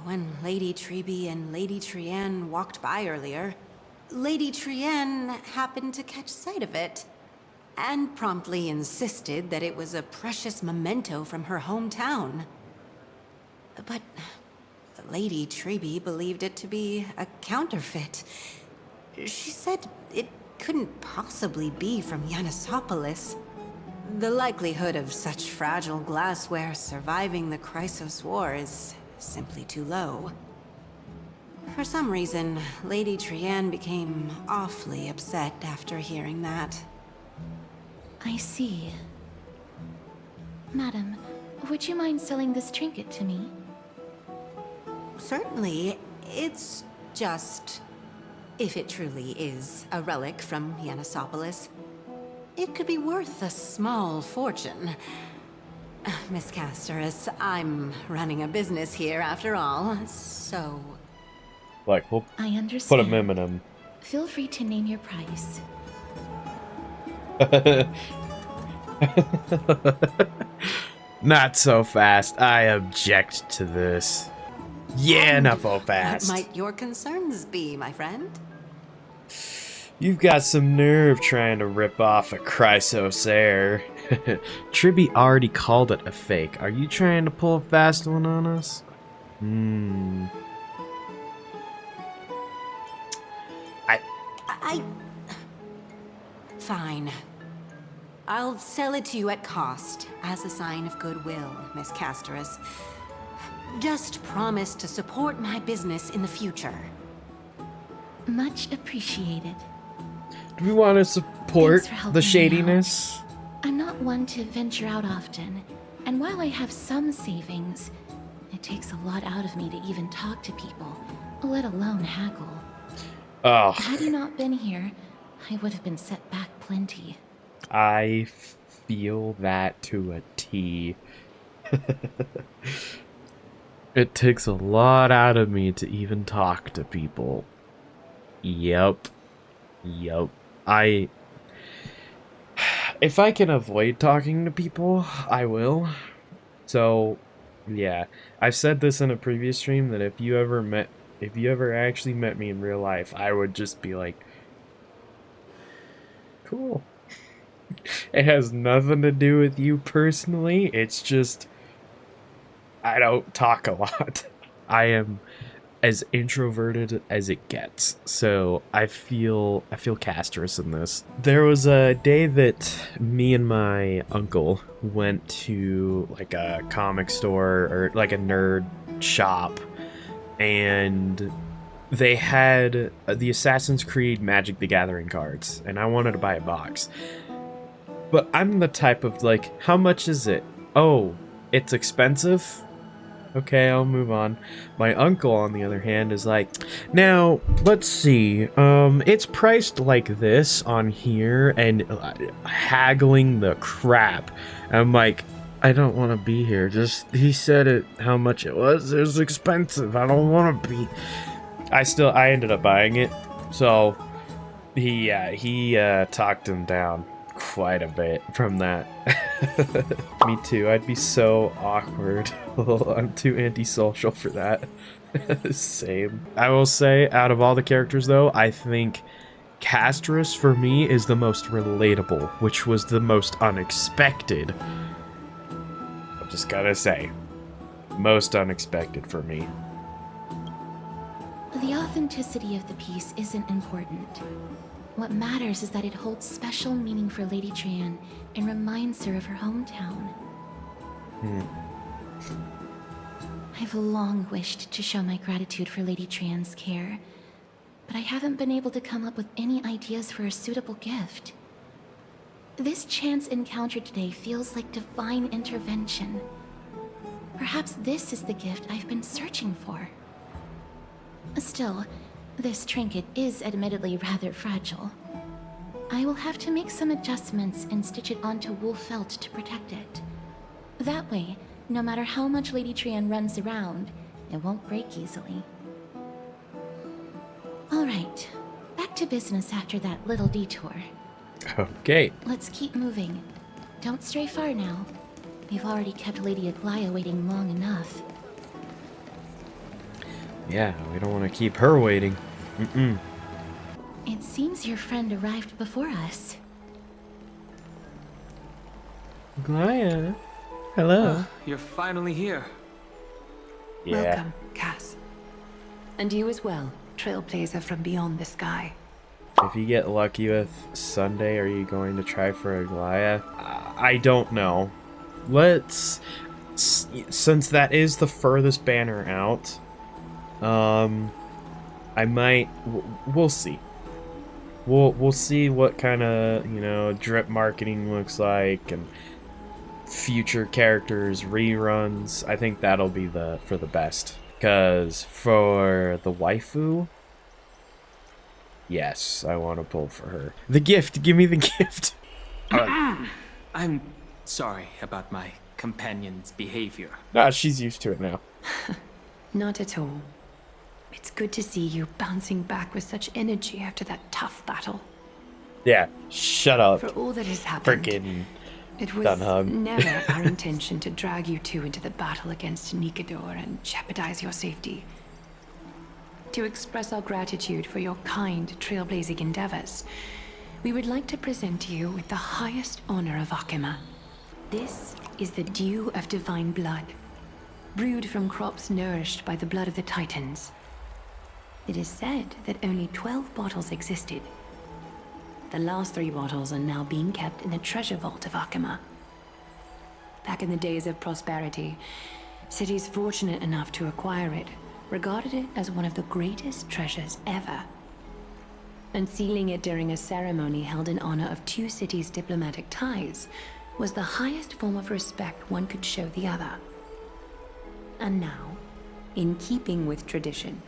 When Lady Treby and Lady Trian walked by earlier, Lady Trian happened to catch sight of it, and promptly insisted that it was a precious memento from her hometown. But Lady Treby believed it to be a counterfeit. She said it couldn't possibly be from Yanisopolis. The likelihood of such fragile glassware surviving the Chrysos War is simply too low. For some reason, Lady Trian became awfully upset after hearing that. I see. Madam, would you mind selling this trinket to me? Certainly. It's just... if it truly is a relic from Yanisopolis, it could be worth a small fortune. Miss Castorus, I'm running a business here after all, so... Like, we'll I put a understand. minimum. Feel free to name your price. Not so fast. I object to this. Yeah, not so fast. What might your concerns be, my friend? You've got some nerve trying to rip off a Chrysos heir. Tribby already called it a fake. Are you trying to pull a fast one on us? Fine. I'll sell it to you at cost, as a sign of goodwill, Miss Castorus. Just promise to support my business in the future. Much appreciated. Do we want to support Thanks for helping the me shadiness? I'm not one to venture out often, and while I have some savings, it takes a lot out of me to even talk to people, let alone haggle. Oh. Had you not been here, I would have been set back plenty. I feel that to a T. It takes a lot out of me to even talk to people. Yep. If I can avoid talking to people, I will. So, yeah. I've said this in a previous stream that if you ever actually met me in real life, I would just be like, cool. It has nothing to do with you personally. It's just I don't talk a lot. I am as introverted as it gets. So I feel castrous in this. There was a day that me and my uncle went to like a comic store or like a nerd shop, and they had the Assassin's Creed Magic the Gathering cards, and I wanted to buy a box. But I'm the type of like, how much is it? Oh, it's expensive? Okay, I'll move on. My uncle, on the other hand, is like, now, let's see, it's priced like this on here, and haggling the crap. I'm like, I don't want to be here. Just, he said it, how much it was. It was expensive. I don't want to be. I ended up buying it. So, he talked him down quite a bit from that. Me too. I'd be so awkward. I'm too antisocial for that. Same. I will say, out of all the characters though, I think Castrus for me is the most relatable, which was the most unexpected. I'm just gotta say, most unexpected for me. The authenticity of the piece isn't important. What matters is that it holds special meaning for Lady Trian and reminds her of her hometown. I've long wished to show my gratitude for Lady Trian's care, but I haven't been able to come up with any ideas for a suitable gift. This chance encounter today feels like divine intervention. Perhaps this is the gift I've been searching for. Still, this trinket is admittedly rather fragile. I will have to make some adjustments and stitch it onto wool felt to protect it. That way, no matter how much Lady Trian runs around, it won't break easily. Alright, back to business after that little detour. Okay. Let's keep moving. Don't stray far now. We've already kept Lady Aglaia waiting long enough. Yeah, we don't want to keep her waiting. It seems your friend arrived before us. Aglaia, hello. You're finally here. Yeah. Welcome, Cass. And you as well, trailblazer from beyond the sky. If you get lucky with Sunday, are you going to try for Aglaia? I don't know. Since that is the furthest banner out, I might. We'll see. We'll see what kind of drip marketing looks like and future characters reruns. I think that'll be for the best. Because for the waifu, yes, I want to pull for her. The gift. Give me the gift. I'm sorry about my companion's behavior. Nah, she's used to it now. Not at all. It's good to see you bouncing back with such energy after that tough battle. Yeah, shut up. For all that has happened, Freaking it was never our intention to drag you two into the battle against Nikador and jeopardize your safety. To express our gratitude for your kind, trailblazing endeavors, we would like to present you with the highest honor of Akima. This is the dew of divine blood, brewed from crops nourished by the blood of the Titans. It is said that only 12 bottles existed. The last 3 bottles are now being kept in the treasure vault of Akima. Back in the days of prosperity, cities fortunate enough to acquire it regarded it as one of the greatest treasures ever. Unsealing it during a ceremony held in honor of 2 cities' diplomatic ties was the highest form of respect one could show the other. And now, in keeping with tradition,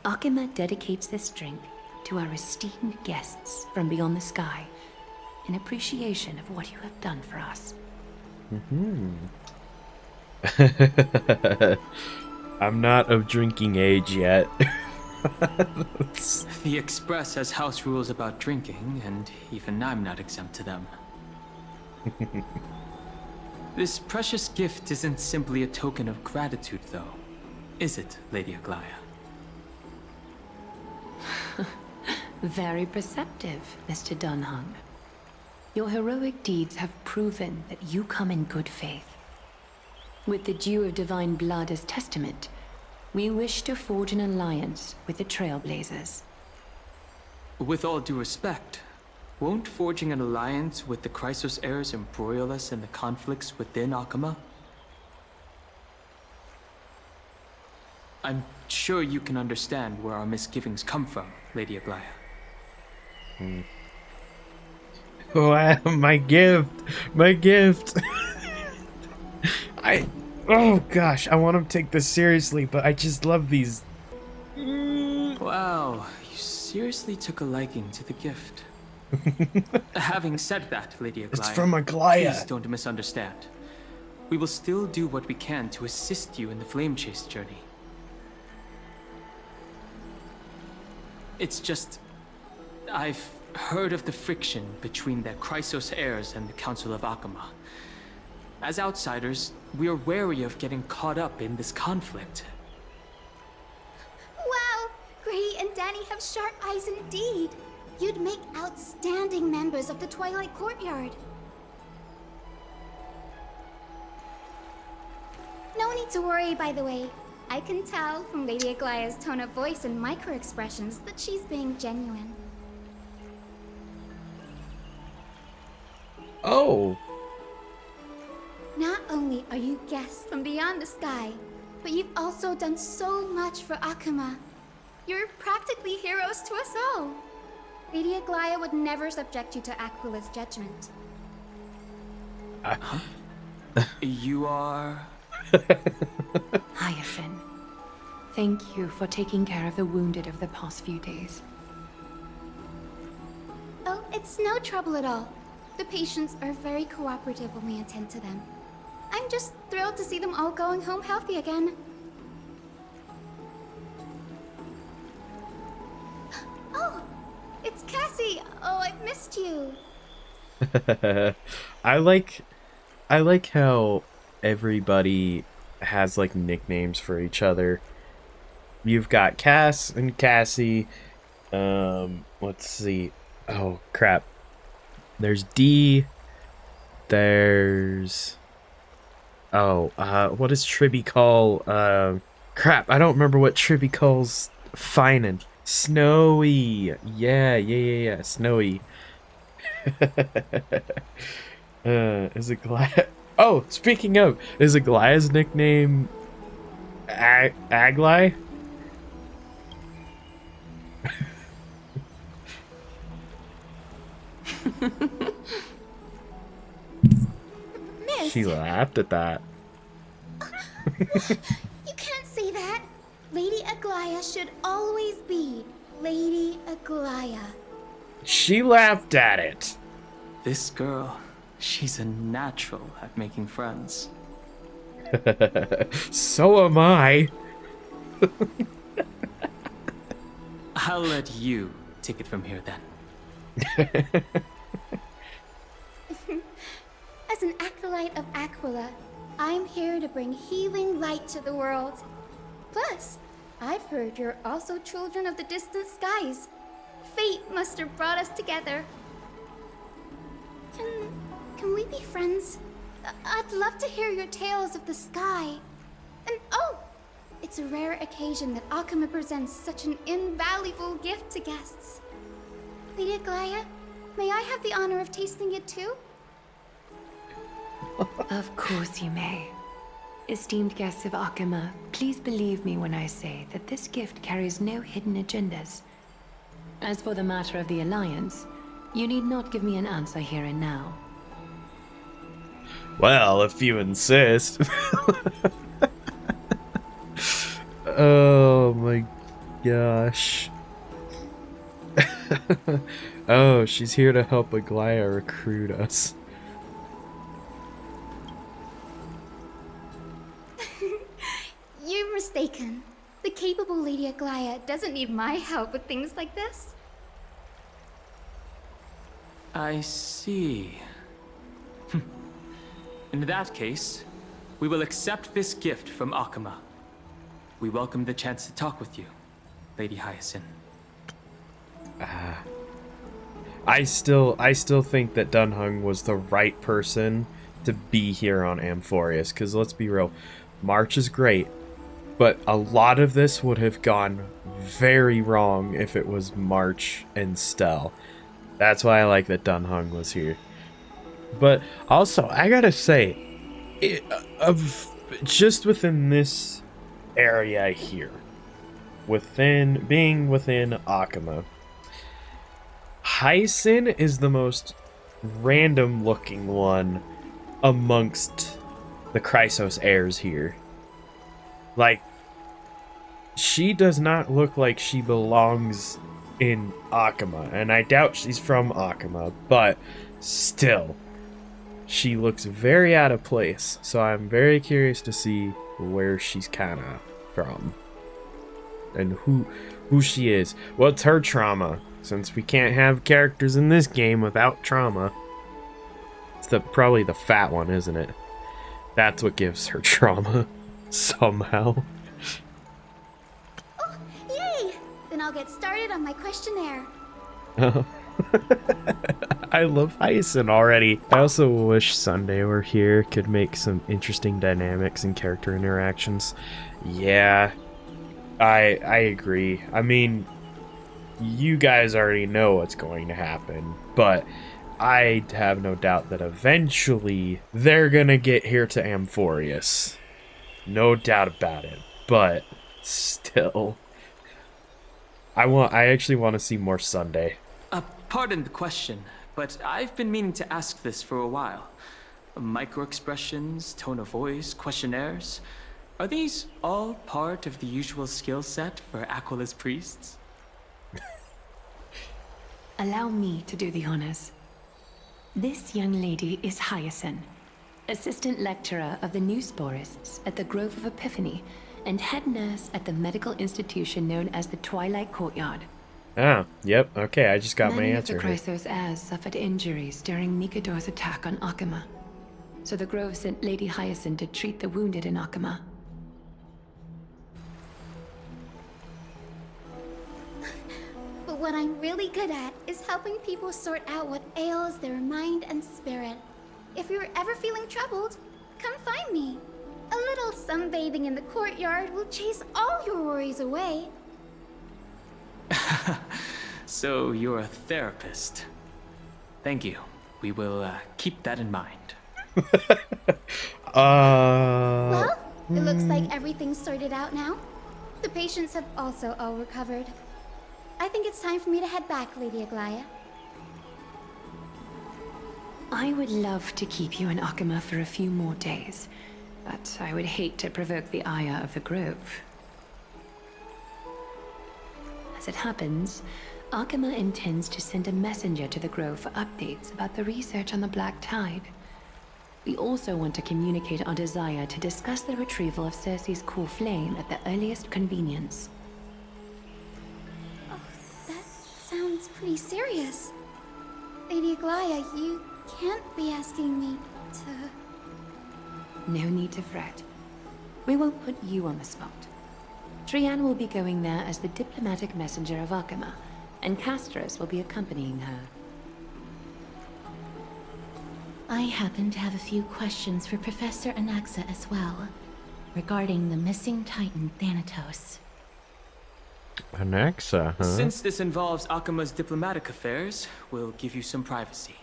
Akima dedicates this drink to our esteemed guests from beyond the sky in appreciation of what you have done for us. I'm not of drinking age yet. The Express has house rules about drinking, and even I'm not exempt to them. This precious gift isn't simply a token of gratitude, though, is it, Lady Aglaia? Very perceptive, Mr. Dunhung. Your heroic deeds have proven that you come in good faith. With the dew of divine blood as testament, we wish to forge an alliance with the Trailblazers. With all due respect, won't forging an alliance with the Chrysos heirs embroil us in the conflicts within Akama? I'm sure you can understand where our misgivings come from, Lady Aglaya. Oh, my gift! My gift! Oh gosh, I want to take this seriously, but I just love these. Wow, you seriously took a liking to the gift. Having said that, Lady Aglaya, It's from Aglaya. Please don't misunderstand. We will still do what we can to assist you in the Flame Chase journey. It's just, I've heard of the friction between the Chrysos heirs and the Council of Akama. As outsiders, we are wary of getting caught up in this conflict. Wow! Grady and Danny have sharp eyes indeed. You'd make outstanding members of the Twilight Courtyard. No need to worry, by the way. I can tell from Lady Aglaya's tone of voice and micro-expressions that she's being genuine. Oh! Not only are you guests from beyond the sky, but you've also done so much for Akama. You're practically heroes to us all. Lady Aglaya would never subject you to Aquila's judgment. You are... Hyacinth, thank you for taking care of the wounded of the past few days. Oh, it's no trouble at all. The patients are very cooperative when we attend to them. I'm just thrilled to see them all going home healthy again. Oh, it's Cassie! Oh, I've missed you. I like how everybody has like nicknames for each other. You've got Cass and Cassie. Let's see. Oh crap. There's D. There's what does Tribby call crap, I don't remember what Tribby calls Finan. Snowy. Yeah, Snowy. Is it Glad? Oh, speaking of, is Aglaya's nickname Aglai? Miss! She laughed at that. You can't say that. Lady Aglaya should always be Lady Aglaya. She laughed at it. This girl, she's a natural at making friends. So am I. I'll let you take it from here then. As an acolyte of Aquila, I'm here to bring healing light to the world. Plus, I've heard you're also children of the distant skies. Fate must have brought us together. Can we be friends? I'd love to hear your tales of the sky. And oh, it's a rare occasion that Akama presents such an invaluable gift to guests. Lady Aglaya, may I have the honor of tasting it too? Of course you may. Esteemed guests of Akama, please believe me when I say that this gift carries no hidden agendas. As for the matter of the Alliance, you need not give me an answer here and now. Well, if you insist. Oh my gosh. Oh, she's here to help Aglaya recruit us. You're mistaken. The capable Lady Aglaya doesn't need my help with things like this. I see. In that case, we will accept this gift from Akama. We welcome the chance to talk with you, Lady Hyacinth. I still think that Dunhung was the right person to be here on Amphoreus, because let's be real, March is great, but a lot of this would have gone very wrong if it was March and Stell. That's why I like that Dunhung was here. But also, I gotta say, just within this area here, being within Akama, Hyacin is the most random looking one amongst the Chrysos heirs here. Like, she does not look like she belongs in Akama, and I doubt she's from Akama, but still, she looks very out of place, so I'm very curious to see where she's kind of from and who she is. What's her trauma? Since we can't have characters in this game without trauma. It's probably the fat one, isn't it? That's what gives her trauma somehow. Oh, yay! Then I'll get started on my questionnaire. I love Hyacin already. I also wish Sunday were here, could make some interesting dynamics and character interactions. Yeah, I agree. I mean, you guys already know what's going to happen, but I have no doubt that eventually they're gonna get here to Amphoreus. No doubt about it. But still, I actually want to see more Sunday. Pardon the question, but I've been meaning to ask this for a while. Micro-expressions, tone of voice, questionnaires, are these all part of the usual skill set for Aquila's priests? Allow me to do the honors. This young lady is Hyacin, assistant lecturer of the new sporists at the Grove of Epiphany, and head nurse at the medical institution known as the Twilight Courtyard. Ah, yep, okay, I just got my answer. Many of the Chrysos heirs suffered injuries during Nikador's attack on Akama, so the Grove sent Lady Hyacin to treat the wounded in Akama. But what I'm really good at is helping people sort out what ails their mind and spirit. If you're ever feeling troubled, come find me. A little sunbathing in the courtyard will chase all your worries away. So you're a therapist. Thank you. We will keep that in mind. Well, it looks like everything's sorted out now. The patients have also all recovered. I think it's time for me to head back, Lady Aglaya. I would love to keep you in Akama for a few more days, but I would hate to provoke the ire of the Grove. As it happens, Akama intends to send a messenger to the Grove for updates about the research on the Black Tide. We also want to communicate our desire to discuss the retrieval of Circe's core flame at the earliest convenience. Oh, that sounds pretty serious. Lady Aglaya, you can't be asking me to... No need to fret. We won't put you on the spot. Trian will be going there as the diplomatic messenger of Akama, and Castris will be accompanying her. I happen to have a few questions for Professor Anaxa as well, regarding the missing Titan Thanatos. Anaxa, huh? Since this involves Akama's diplomatic affairs, we'll give you some privacy.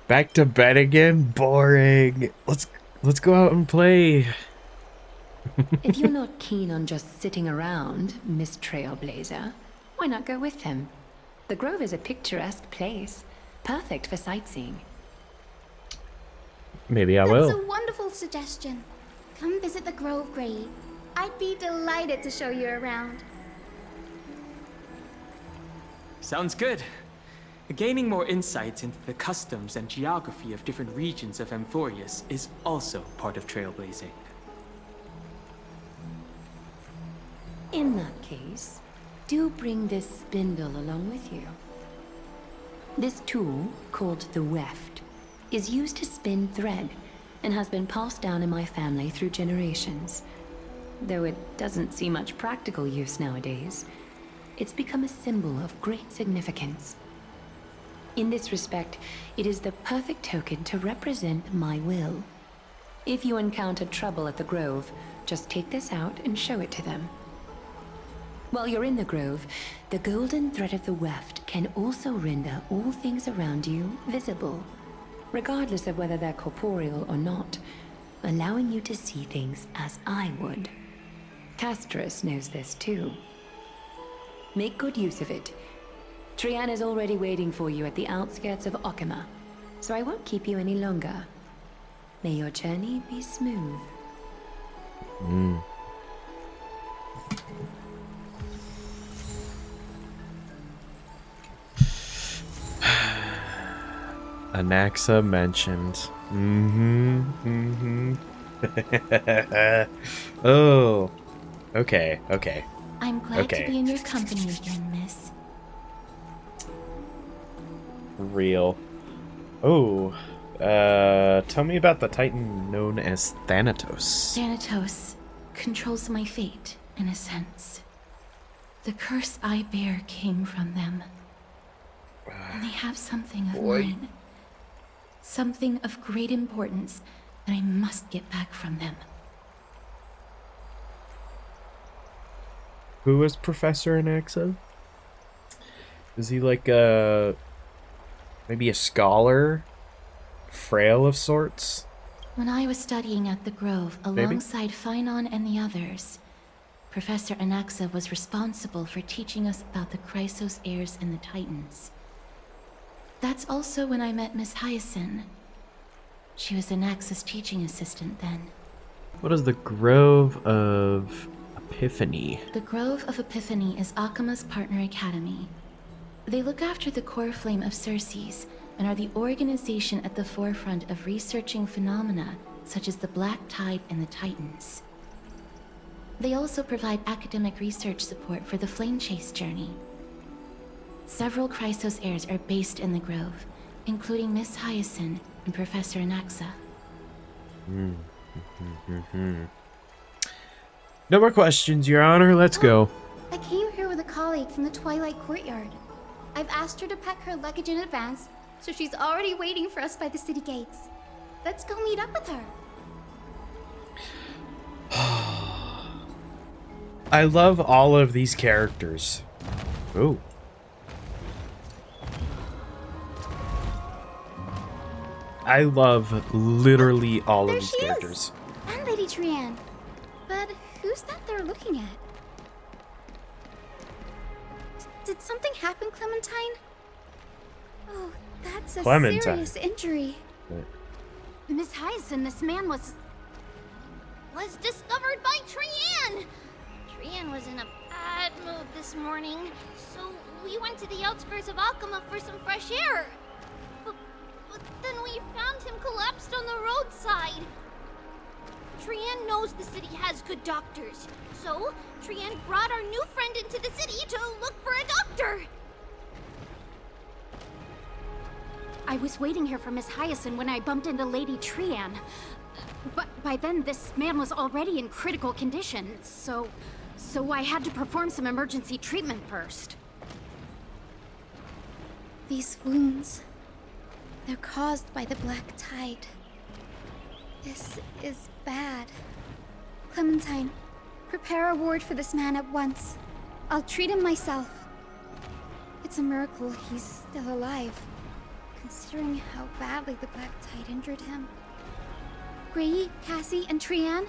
Back to bed again? Boring. Let's go out and play. If you're not keen on just sitting around, Miss Trailblazer, why not go with him? The Grove is a picturesque place, perfect for sightseeing. Maybe I will. That's a wonderful suggestion. Come visit the Grove, Grady. I'd be delighted to show you around. Sounds good. Gaining more insights into the customs and geography of different regions of Amphoreus is also part of trailblazing. In that case, do bring this spindle along with you. This tool, called the weft, is used to spin thread and has been passed down in my family through generations. Though it doesn't see much practical use nowadays, it's become a symbol of great significance. In this respect, it is the perfect token to represent my will. If you encounter trouble at the Grove, just take this out and show it to them. While you're in the Grove, the golden thread of the weft can also render all things around you visible, regardless of whether they're corporeal or not, allowing you to see things as I would. Castrus knows this too. Make good use of it. Trian is already waiting for you at the outskirts of Okima, so I won't keep you any longer. May your journey be smooth. Anaxa mentioned. Oh. Okay. I'm glad to be in your company again, miss. Real. Oh. Tell me about the Titan known as Thanatos. Thanatos controls my fate, in a sense. The curse I bear came from them. And they have something of mine. Something of great importance that I must get back from them. Who was Professor Anaxa? Is he like maybe a scholar? Frail of sorts? When I was studying at the Grove alongside Phynon and the others, Professor Anaxa was responsible for teaching us about the Chrysos heirs and the Titans. That's also when I met Miss Hyacinth. She was Anaxa's teaching assistant then. What is the Grove of Epiphany? The Grove of Epiphany is Akima's partner academy. They look after the core flame of Circes and are the organization at the forefront of researching phenomena such as the Black Tide and the Titans. They also provide academic research support for the Flame Chase journey. Several Chrysos heirs are based in the Grove, including Miss Hyacinth and Professor Anaxa. No more questions, Your Honor. Let's go. I came here with a colleague from the Twilight Courtyard. I've asked her to pack her luggage in advance, so she's already waiting for us by the city gates. Let's go meet up with her. I love all of these characters. Ooh. I love literally all of these characters. And Lady Trian. But who's that they're looking at? Did something happen, Clementine? Oh, that's a serious injury. Miss Hyacinth, this man was discovered by Trian! Trian was in a bad mood this morning, so we went to the outskirts of Okima for some fresh air. But then we found him collapsed on the roadside. Trian knows the city has good doctors, so Trian brought our new friend into the city to look for a doctor. I was waiting here for Miss Hyacinth when I bumped into Lady Trian. But by then, this man was already in critical condition, so I had to perform some emergency treatment first. These wounds, they're caused by the Black Tide. This is bad. Clementine, prepare a ward for this man at once. I'll treat him myself. It's a miracle he's still alive, considering how badly the Black Tide injured him. Gray, Cassie, and Trian,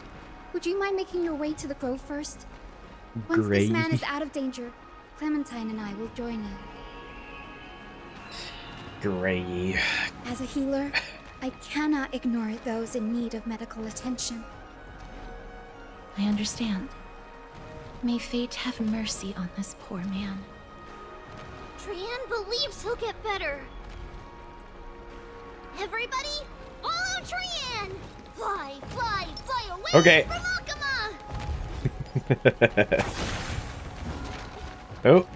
would you mind making your way to the Grove first? Once this man is out of danger, Clementine and I will join you. Gray. As a healer, I cannot ignore those in need of medical attention. I understand. May fate have mercy on this poor man. Trian believes he'll get better. Everybody, follow Trian! Fly, fly, fly away from Okima! Oh.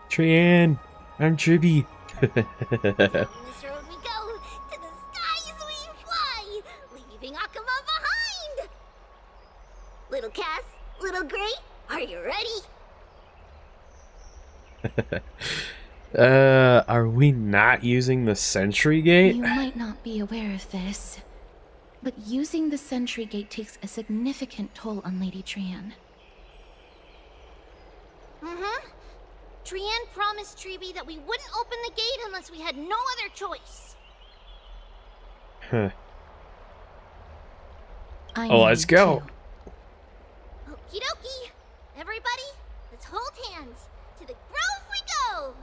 Trian, I'm Tribby. This road we go, to the skies we fly, leaving Okima behind! Little Cass, little Gray, Are you ready? Are we not using the sentry gate? You might not be aware of this, but using the sentry gate takes a significant toll on Lady Trian. Mm-hmm. Trian promised Treeby that we wouldn't open the gate unless we had no other choice. Huh. Oh, let's go. Okie dokie. Everybody, let's hold hands. To the grove we go!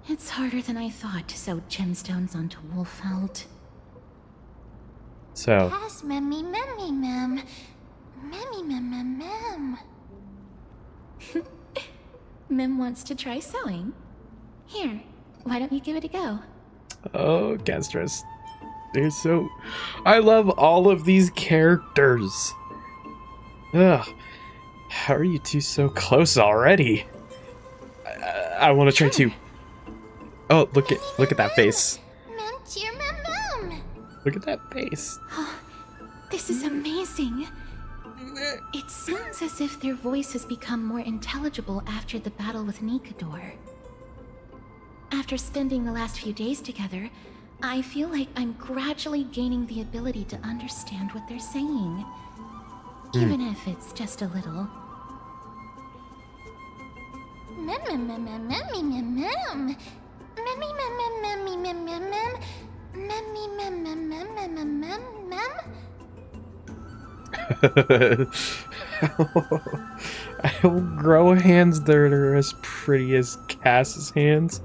It's harder than I thought to sew gemstones onto Wolfeld. So, Pass memmy memmy mem. Memmy mem mem mem. Mim wants to try sewing. Here, why don't you give it a go? oh, Castris. They're so... I love all of these characters. Ugh. How are you two so close already? I want to try too. Oh, look at that face. Mem cheer mem mem. Look at that face. This is amazing. It seems as if their voice has become more intelligible after the battle with Nikador. After spending the last few days together, I feel like I'm gradually gaining the ability to understand what they're saying. Even if it's just a little. Mem mem mem mem memmy mem mem. Memmy mem mem memmy mem mem mem. Memmy mem mem mem mem mem mem mem. I'll grow hands that are as pretty as Cass's hands.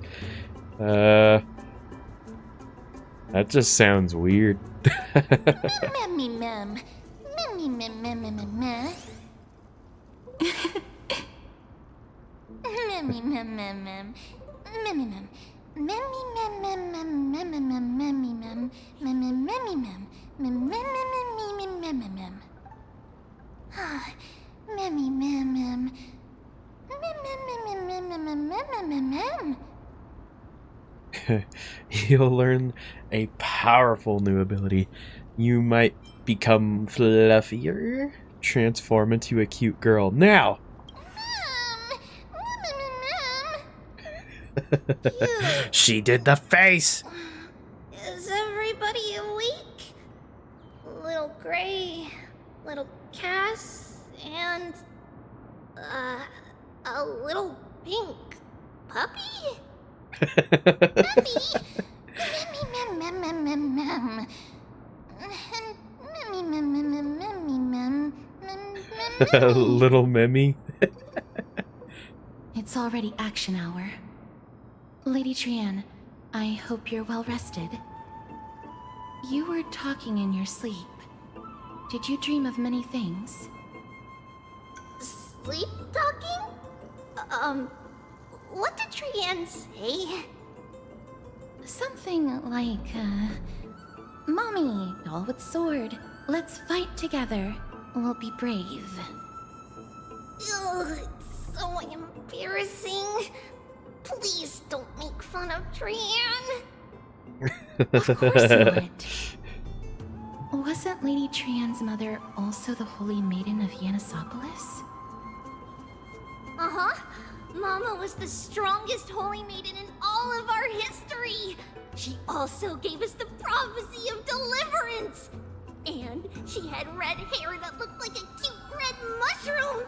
That just sounds weird. Memmy mem. Memmy mem mem mem mem mem. Memmy mem mem mem. Memmy mem. Memmy mem mem mem mem mem mem memmy mem. Memmy memmy mem. Mem mem mem mem mem mem mem. Ah, memmy mem mem. Mem mem mem mem mem mem mem mem mem. You'll learn a powerful new ability. You might become fluffier, transform into a cute girl. Now! She did the face! Is everybody awake? Little Gray, little Cass, and a little pink puppy? Memmy mem mem mem mem mem. Memmy mem mem mem memmy mem mem mem. Little Mimi. It's already action hour. Lady Trian, I hope you're well rested. You were talking in your sleep. Did you dream of many things? Sleep talking? What did Trian say? Something like, Mommy, doll with sword, let's fight together. We'll be brave. Ugh, it's so embarrassing. Please don't make fun of Trian. Of course not. Wasn't Lady Trian's mother also the Holy Maiden of Yanisopolis? Uh-huh. Mama was the strongest holy maiden in all of our history. She also gave us the prophecy of deliverance. And she had red hair that looked like a cute red mushroom.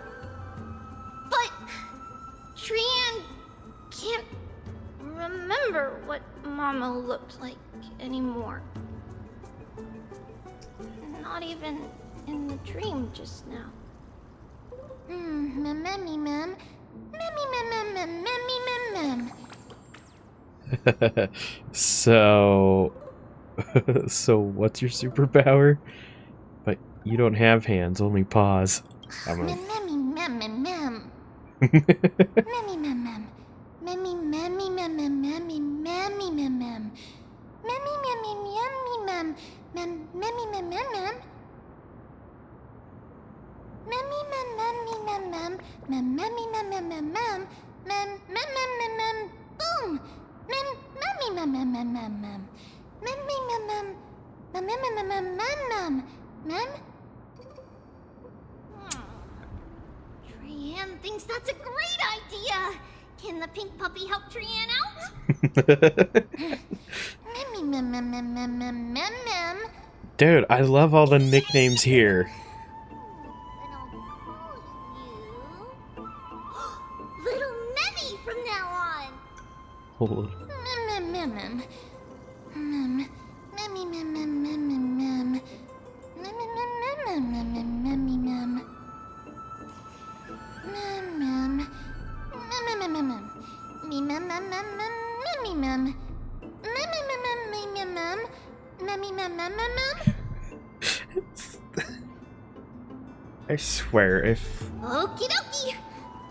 But Trian can't remember what Mama looked like anymore. Not even in the dream just now. Memmy mem. Memmy mem mem mem memmy mem mem. So what's your superpower? But you don't have hands, only paws. Memmy mem mem mem. Memmy mem mem. Memmy memmy mem mem memmy memmy mem mem. Memmy memmy memmy mem. Memmy mem mem mem. Memmy mem memmy mem mem. Memmy mem mem mem mem. Mem mem mem mem mem. Boom! Trianne thinks that's a great idea. Can the pink puppy help Trianne out? Dude, I love all the nicknames here. Little Memmy from now on. Hold. I swear, if... Okie dokie.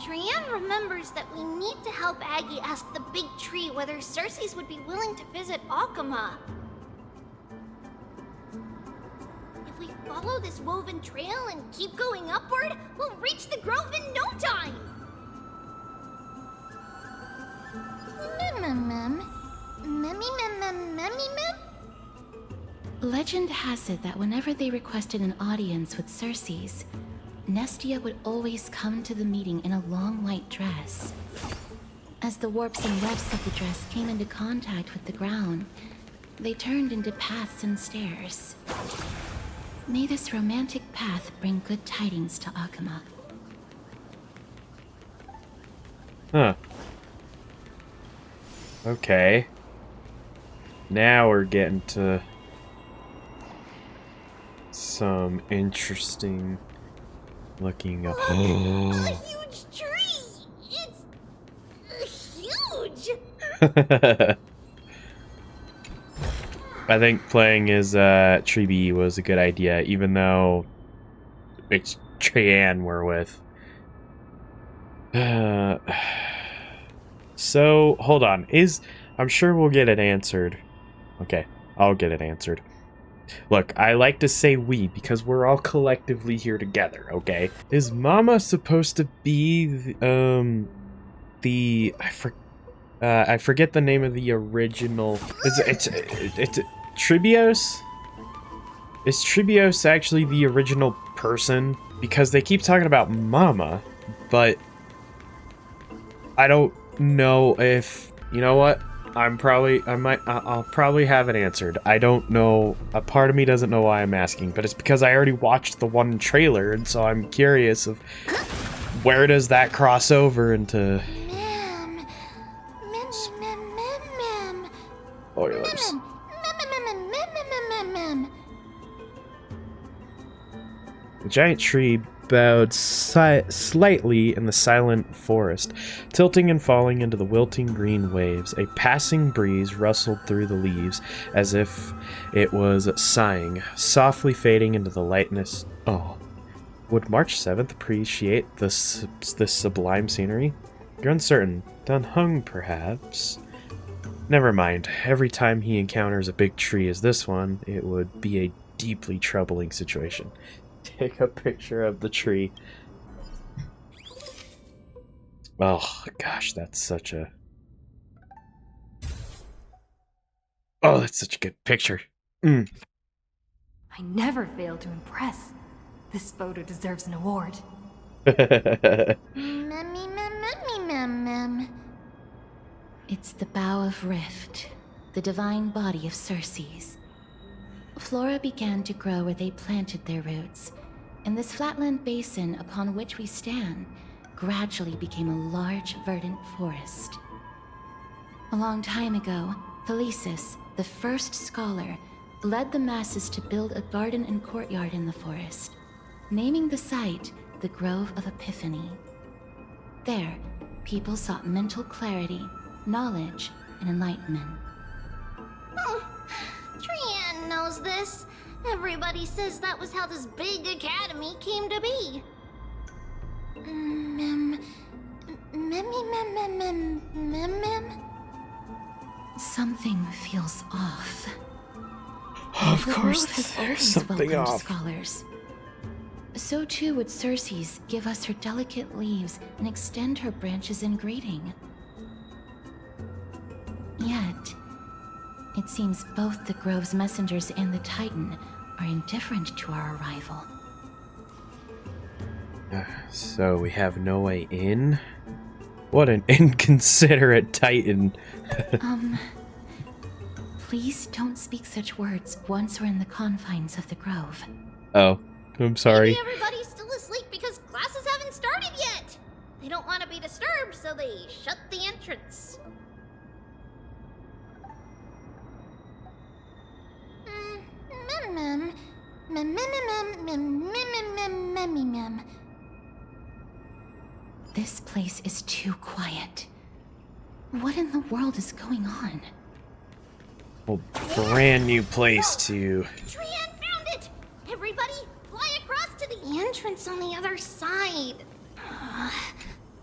Trianne remembers that we need to help Aggie ask the big tree whether Cersei's would be willing to visit Alkema. If we follow this woven trail and keep going upward, we'll reach the grove in no time. Legend has it that whenever they requested an audience with Cersei's, Nestia would always come to the meeting in a long white dress. As the warps and wefts of the dress came into contact with the ground, they turned into paths and stairs. May this romantic path bring good tidings to Alkema. Huh. Okay. Now we're getting to some interesting looking up. A huge tree! It's huge! I think playing as Tree was a good idea, even though it's Trianne we're with. So, hold on. I'm sure we'll get it answered. Okay, I'll get it answered. Look, I like to say we because we're all collectively here together, okay? Is Mama supposed to be I forget the name of the original. It's Tribios? Is Tribios actually the original person? Because they keep talking about Mama, but I don't know if, you know what? I'll probably have it answered. I don't know. A part of me doesn't know why I'm asking, but it's because I already watched the one trailer, and so I'm curious of where does that cross over into Oilers. The giant tree bowed slightly in the silent forest, tilting and falling into the wilting green waves. A passing breeze rustled through the leaves as if it was sighing, softly fading into the lightness. Oh, would March 7th appreciate this sublime scenery? You're uncertain. Dunhung, perhaps? Never mind. Every time he encounters a big tree as this one, it would be a deeply troubling situation. Take a picture of the tree. Oh, gosh, that's such a... Oh, that's such a good picture. I never fail to impress. This photo deserves an award. It's the Bough of Rift, the divine body of Cersei's. Flora began to grow where they planted their roots, and this flatland basin upon which we stand gradually became a large, verdant forest. A long time ago, Thelesis, the first scholar, led the masses to build a garden and courtyard in the forest, naming the site the Grove of Epiphany. There, people sought mental clarity, knowledge, and enlightenment. Trianne knows this. Everybody says that was how this big academy came to be. Something feels off. Of The course, grove has there's always something welcomed off. scholars. So too would Cersei's give us her delicate leaves and extend her branches in greeting. yet. It seems both the Grove's messengers and the Titan are indifferent to our arrival. So we have no way in? What an inconsiderate Titan. Please don't speak such words once we're in the confines of the Grove. Oh, I'm sorry. Maybe everybody's still asleep because classes haven't started yet. They don't want to be disturbed, so they shut the entrance. This place is too quiet. What in the world is going on? Well, brand new place to... Trian found it! Everybody, fly across to the entrance on the other side.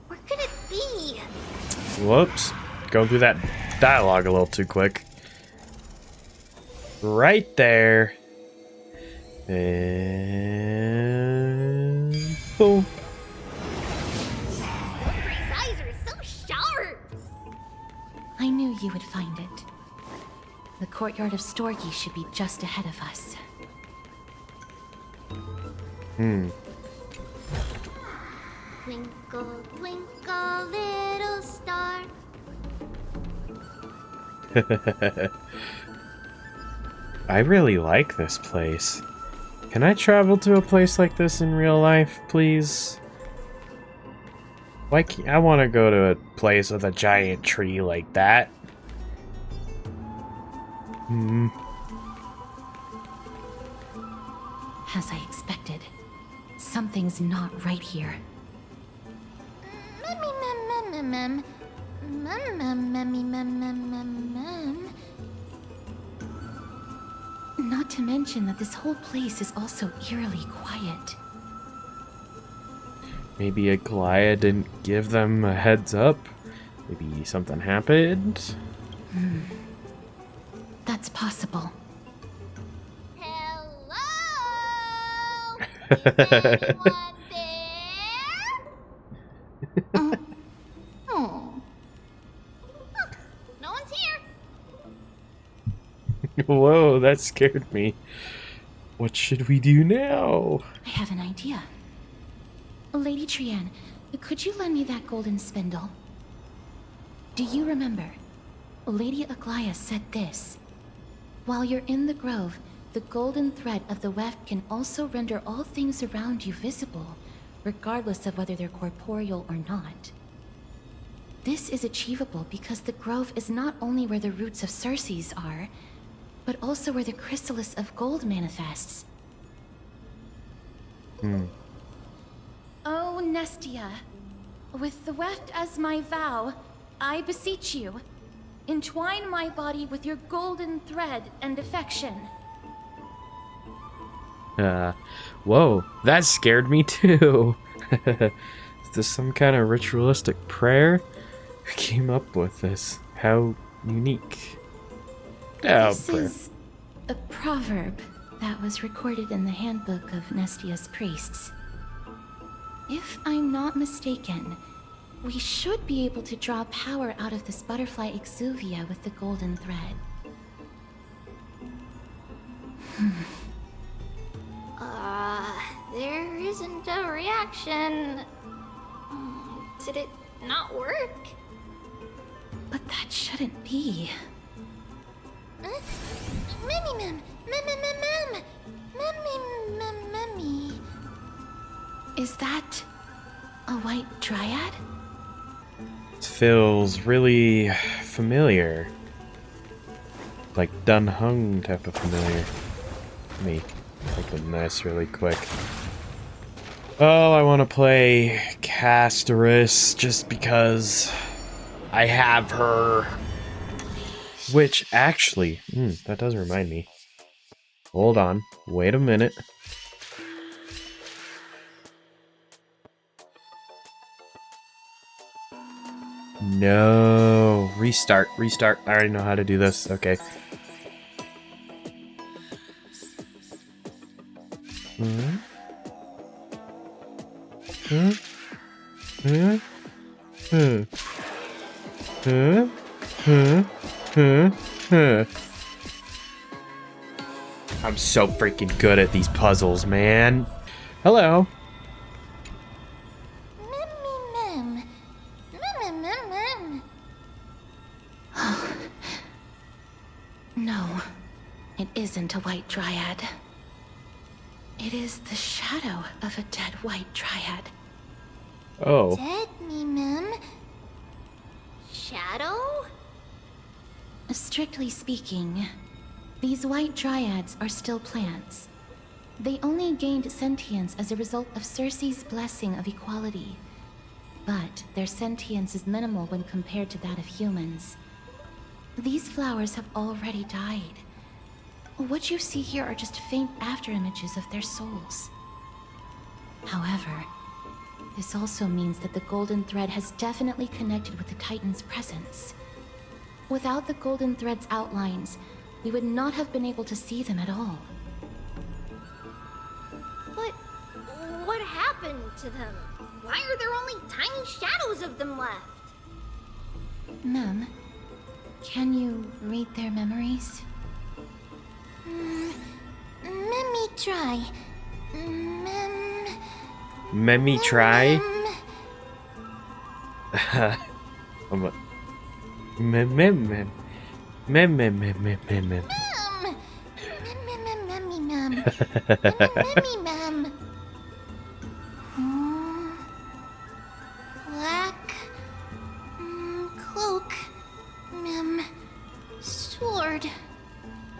Where could it be? Whoops. Going through that dialogue a little too quick. Right there. And... boom. His eyes are so sharp! I knew you would find it. The courtyard of Storgi should be just ahead of us. Twinkle, twinkle, little star. I really like this place. Can I travel to a place like this in real life, please? Like, I want to go to a place with a giant tree like that. As I expected, something's not right here. Not to mention that this whole place is also eerily quiet. Maybe Aglaia didn't give them a heads up? Maybe something happened? That's possible. Hello? Is anyone there? Oh. No one's here. Whoa, that scared me. What should we do now? I have an idea. Lady Trian, could you lend me that golden spindle? Do you remember? Lady Aglaia said this. While you're in the grove, the golden thread of the weft can also render all things around you visible, regardless of whether they're corporeal or not. This is achievable because the grove is not only where the roots of Circes are, but also where the chrysalis of gold manifests. Oh, Nestia, with the weft as my vow, I beseech you, entwine my body with your golden thread and affection. Whoa, that scared me too. Is this some kind of ritualistic prayer? Who came up with this? How unique. This is a proverb that was recorded in the handbook of Nestia's priests. If I'm not mistaken, we should be able to draw power out of this butterfly exuvia with the golden thread. There isn't a reaction. Did it not work? But that shouldn't be. Is that a white dryad? It feels really familiar. Like Dunhung type of familiar. Let me open this really quick. Oh, I want to play Casterus just because I have her. Which actually, that does remind me. Hold on, wait a minute. No, restart. I already know how to do this. Okay. I'm so freaking good at these puzzles, man. Hello. No, it isn't a white dryad. It is the shadow of a dead white dryad. Oh. Dead Mimim? Shadow? Strictly speaking, these white dryads are still plants. They only gained sentience as a result of Circe's blessing of equality. But their sentience is minimal when compared to that of humans. These flowers have already died. What you see here are just faint afterimages of their souls. However, this also means that the golden thread has definitely connected with the Titan's presence. Without the golden thread's outlines, we would not have been able to see them at all. But what happened to them? Why are there only tiny shadows of them left? Mem, can you read their memories? Let me try. Let me try. Black cloak, sword.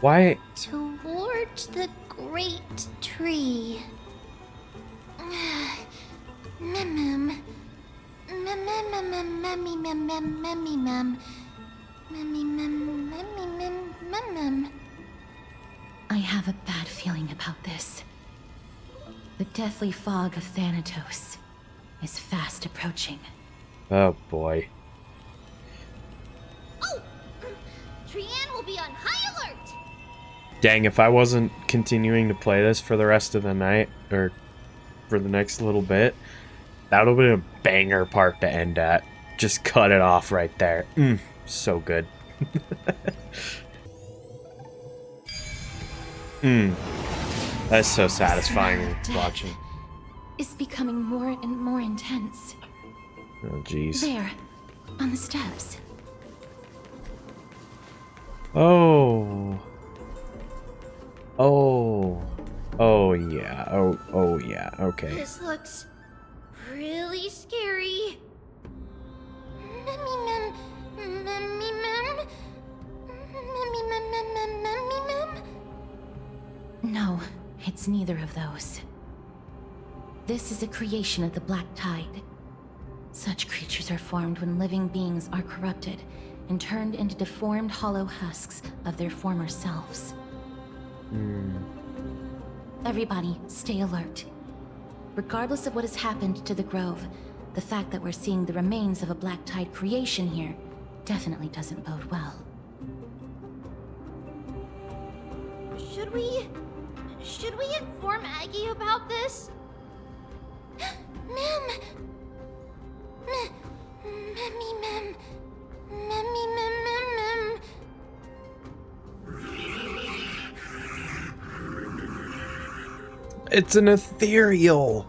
Why? Towards the great tree. I have a bad feeling about this. The deathly fog of Thanatos is fast approaching. Oh boy. Trianne will be on high alert. Dang, if I wasn't continuing to play this for the rest of the night, or for the next little bit, that would have been a banger part to end at. Just cut it off right there. So good. That's so satisfying watching. It's becoming more and more intense. Oh, jeez. There, on the steps. Oh. Oh. Oh, yeah. Oh, yeah. Okay. This looks really scary. No, it's neither of those. This is a creation of the Black Tide. Such creatures are formed when living beings are corrupted and turned into deformed hollow husks of their former selves. Everybody, stay alert. Regardless of what has happened to the Grove, the fact that we're seeing the remains of a Black Tide creation here definitely doesn't bode well. Should we inform Aggie about this? It's an ethereal,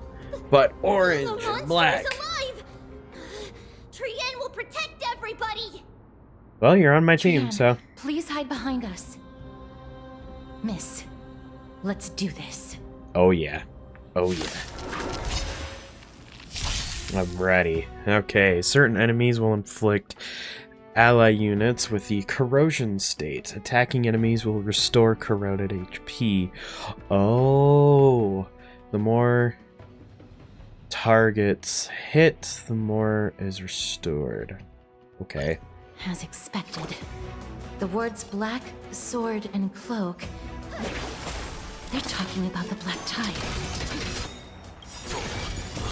but orange and black. Alive! Trianne will protect everybody. Well, you're on my team, Trianne, so. Please hide behind us. Miss, let's do this. Oh yeah. Oh yeah. I'm ready. Okay, certain enemies will inflict ally units with the corrosion state. Attacking enemies will restore corroded HP. Oh, the more targets hit, the more is restored. Okay. As expected, the words black, sword, and cloak, they're talking about the Black Tide.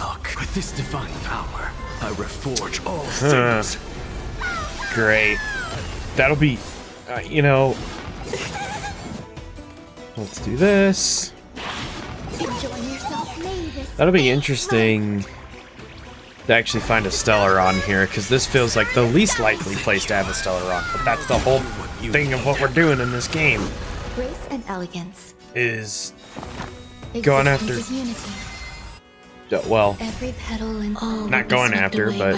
Look, with this divine power, I reforge all things. Great. That'll be, you know... Let's do this. Enjoy yourself, Mavis. That'll be interesting to actually find a Stellaron here, because this feels like the least likely place to have a Stellaron. But that's the whole thing of what we're doing in this game. Grace and elegance. Is going after... Well, Every petal and all not going after, but...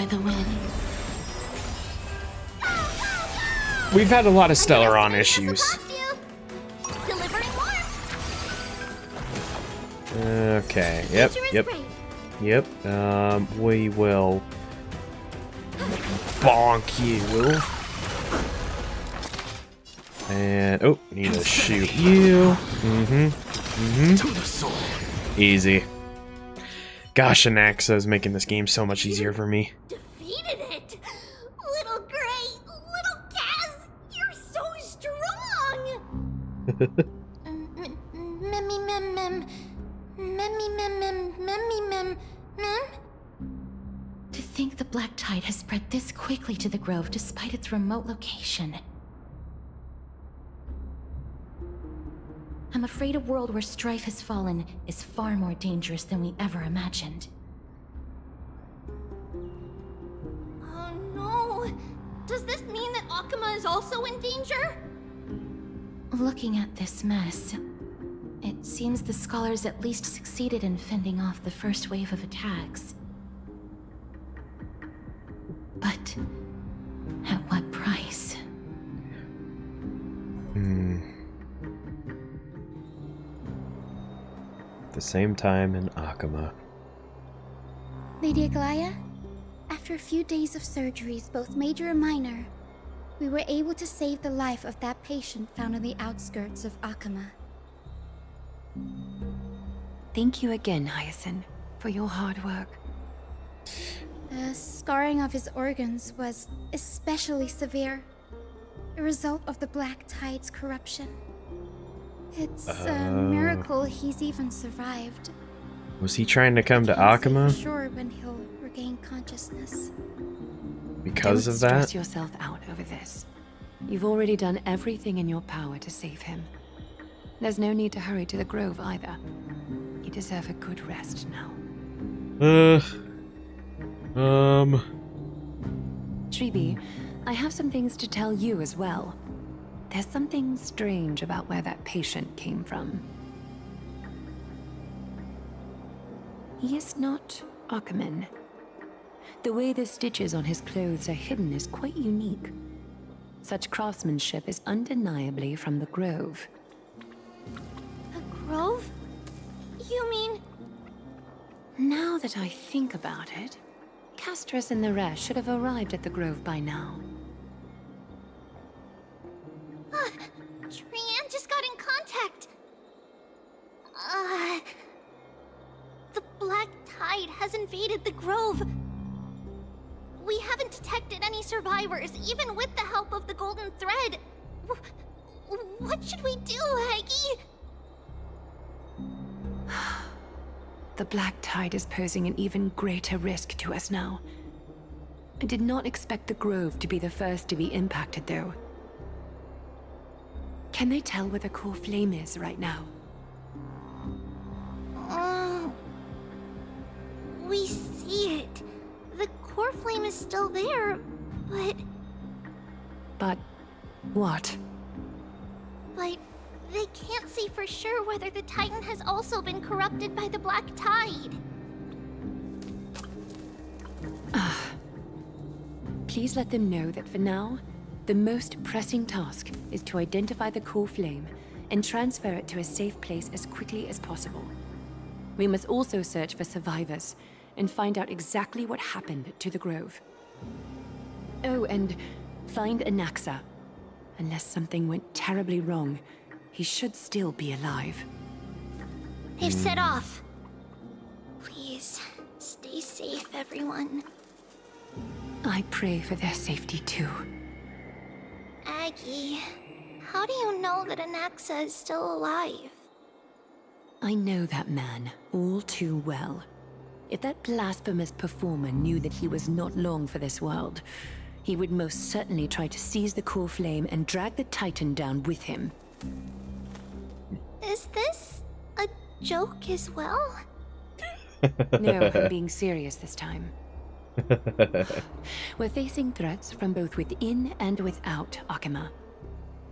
We've had a lot of Stellaron issues. Okay, yep. We will bonk you. And, oh, need to shoot you. Easy. Gosh, Anaxa is making this game so much easier for me. Defeated it! Little Gray, little Kaz, you're so strong! To think the Black Tide has spread this quickly to the Grove despite its remote location. I'm afraid a world where strife has fallen is far more dangerous than we ever imagined. Oh no! Does this mean that Akuma is also in danger? Looking at this mess, it seems the scholars at least succeeded in fending off the first wave of attacks. But at what price? The same time in Akuma. Lady Aglaya, after a few days of surgeries, both major and minor, we were able to save the life of that patient found on the outskirts of Akuma. Thank you again, Hyacinth, for your hard work. The scarring of his organs was especially severe, a result of the Black Tide's corruption. It's a miracle he's even survived. Was he trying to come to Can't say Akuma? for sure when he'll regain consciousness. Because of that? Don't stress yourself out over this. You've already done everything in your power to save him. There's no need to hurry to the Grove either. You deserve a good rest now. Treeby, I have some things to tell you as well. There's something strange about where that patient came from. He is not Akuman. The way the stitches on his clothes are hidden is quite unique. Such craftsmanship is undeniably from the Grove. The Grove? You mean... Now that I think about it, Castris and the rest should have arrived at the Grove by now. Trianne just got in contact. The Black Tide has invaded the Grove. We haven't detected any survivors, even with the help of the Golden Thread. What should we do, Aggie? The Black Tide is posing an even greater risk to us now. I did not expect the Grove to be the first to be impacted, though. Can they tell where the core flame is right now? We see it. The core flame is still there, but... But... what? But they can't say for sure whether the Titan has also been corrupted by the Black Tide. Please let them know that for now, the most pressing task is to identify the core flame and transfer it to a safe place as quickly as possible. We must also search for survivors and find out exactly what happened to the Grove. Oh, and find Anaxa. Unless something went terribly wrong, he should still be alive. They've set off. Please, stay safe, everyone. I pray for their safety too. Aggie, how do you know that Anaxa is still alive? I know that man all too well. If that blasphemous performer knew that he was not long for this world, he would most certainly try to seize the core flame and drag the Titan down with him. Is this a joke as well? No, I'm being serious this time. We're facing threats from both within and without Akima.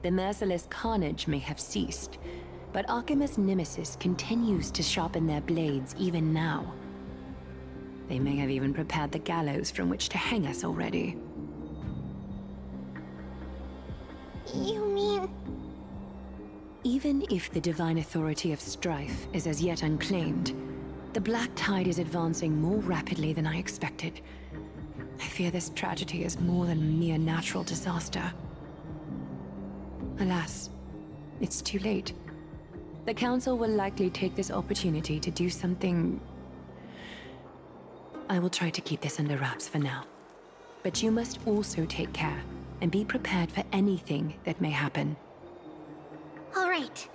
The merciless carnage may have ceased, but Akima's nemesis continues to sharpen their blades even now. They may have even prepared the gallows from which to hang us already. You mean... Even if the divine authority of strife is as yet unclaimed, the Black Tide is advancing more rapidly than I expected. I fear this tragedy is more than a mere natural disaster. Alas, it's too late. The Council will likely take this opportunity to do something... I will try to keep this under wraps for now. But you must also take care and be prepared for anything that may happen. All right.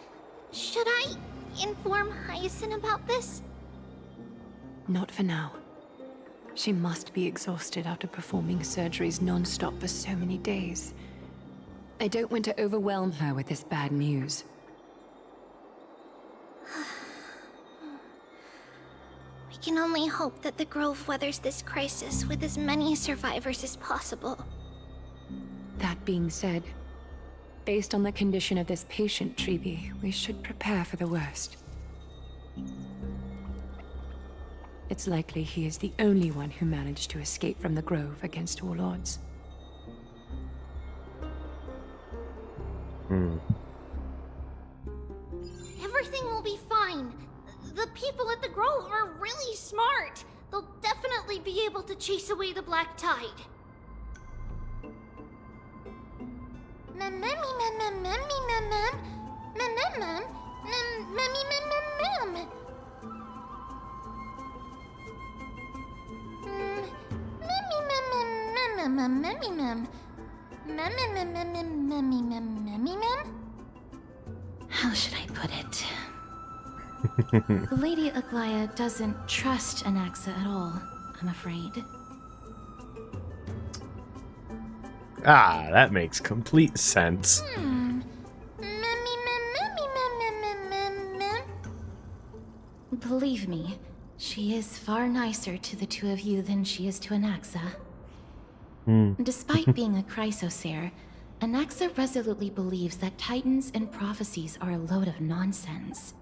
Should I inform Hyacinth about this? Not for now. She must be exhausted after performing surgeries non-stop for so many days. I don't want to overwhelm her with this bad news. We can only hope that the Grove weathers this crisis with as many survivors as possible. That being said, based on the condition of this patient, Tribi, we should prepare for the worst. It's likely he is the only one who managed to escape from the Grove against all odds. Everything will be fine. The people at the Grove are really smart. They'll definitely be able to chase away the Black Tide. How should I put it? Lady Aglaya doesn't trust Anaxa at all, I'm afraid. Ah, that makes complete sense. Believe me, she is far nicer to the two of you than she is to Anaxa. Despite being a Chrysosaur, Anaxa resolutely believes that Titans and prophecies are a load of nonsense.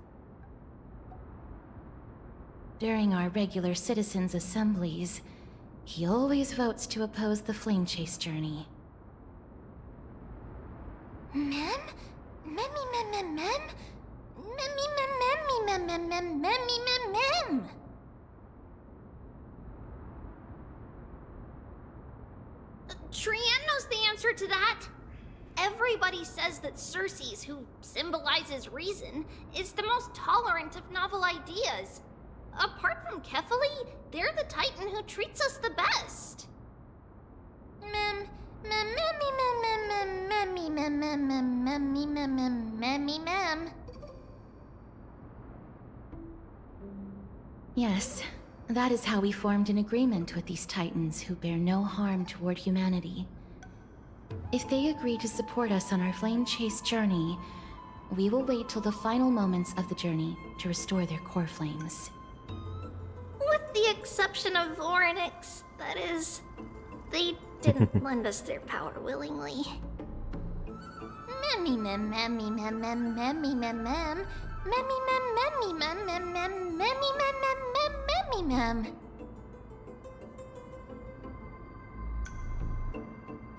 During our regular citizens' assemblies, he always votes to oppose the Flame Chase journey. Mem? Trian knows the answer to that. Everybody says that Circes, who symbolizes reason, is the most tolerant of novel ideas. Apart from Kefali, they're the Titan who treats us the best. Yes, that is how we formed an agreement with these Titans who bear no harm toward humanity. If they agree to support us on our Flame Chase journey, we will wait till the final moments of the journey to restore their core flames. With the exception of Voronix, that is. They didn't lend us their power willingly.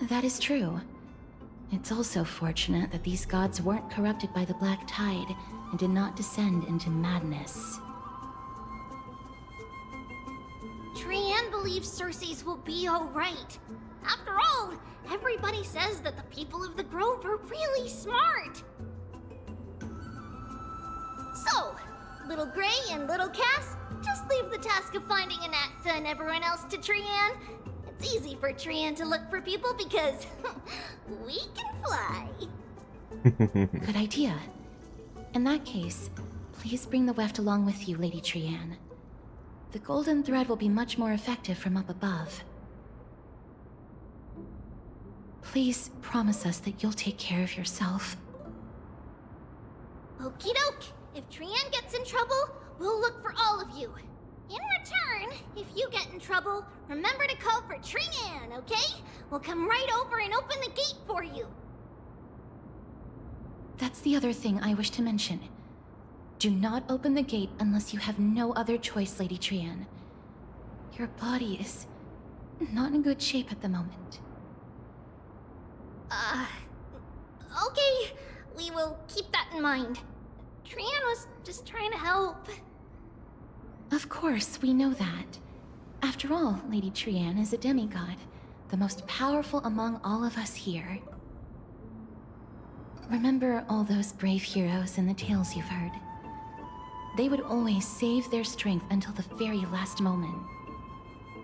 That is true. It's also fortunate that these gods weren't corrupted by the Black Tide and did not descend into madness. Trian believes Circes will be alright. After all, everybody says that the people of the Grove are really smart. So, Little Gray and Little Cass, just leave the task of finding Anaxa and everyone else to Trian. It's easy for Trian to look for people because we can fly. Good idea. In that case, please bring the weft along with you, Lady Trian. The golden thread will be much more effective from up above. Please promise us that you'll take care of yourself. Okie doke. If Trian gets in trouble, we'll look for all of you. In return, if you get in trouble, remember to call for Trian, okay? We'll come right over and open the gate for you. That's the other thing I wish to mention. Do not open the gate unless you have no other choice, Lady Trian. Your body is not in good shape at the moment. Okay. We will keep that in mind. Trian was just trying to help. Of course, we know that. After all, Lady Trian is a demigod, the most powerful among all of us here. Remember all those brave heroes in the tales you've heard? They would always save their strength until the very last moment.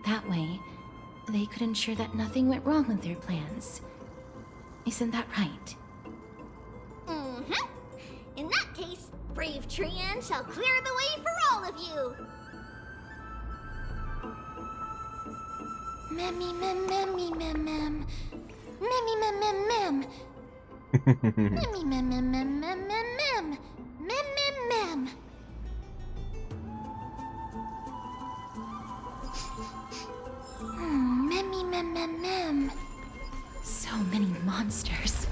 That way, they could ensure that nothing went wrong with their plans. Isn't that right? Mm-hmm. In that case, brave Trian shall clear the way for all of you. Memmy mem memmy mem mem. Memmy mem mem mem. Memmy mem mem mem mem mem mem. Mem mem mem. Memmy mem mem mem. So many monsters.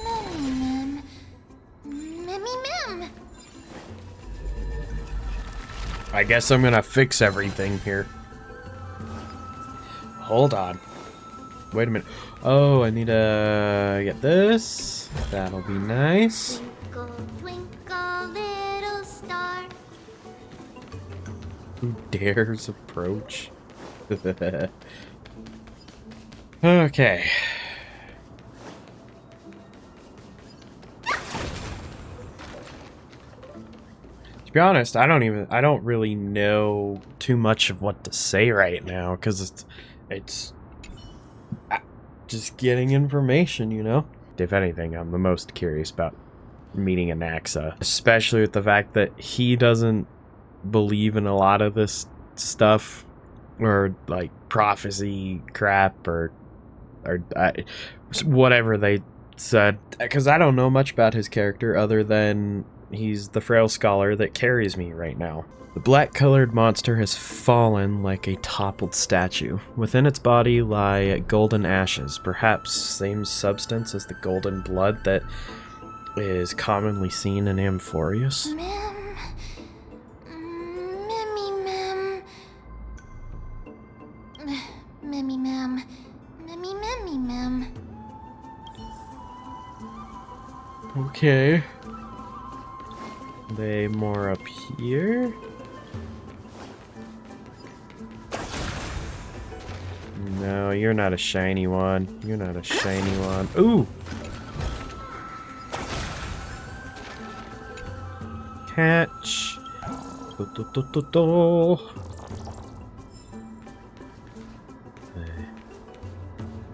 Memmy mem. Memmy mem. I guess I'm gonna fix everything here. Hold on. Wait a minute. Oh, I need to get this. That'll be nice. Twinkle, twinkle, little star. Who dares approach? Okay. To be honest, I don't really know too much of what to say right now, because it's just getting information, you know? If anything, I'm the most curious about meeting Anaxa, especially with the fact that he doesn't believe in a lot of this stuff, or like prophecy crap, or whatever they said, because I don't know much about his character other than he's the frail scholar that carries me right now. The black-colored monster has fallen like a toppled statue. Within its body lie golden ashes, perhaps same substance as the golden blood that is commonly seen in Amphoreus. Mem. Memmy mem. Memmy mem. Memmy memmy mem. Okay. Are they more up here? No, you're not a shiny one. You're not a shiny one. Ooh! Catch.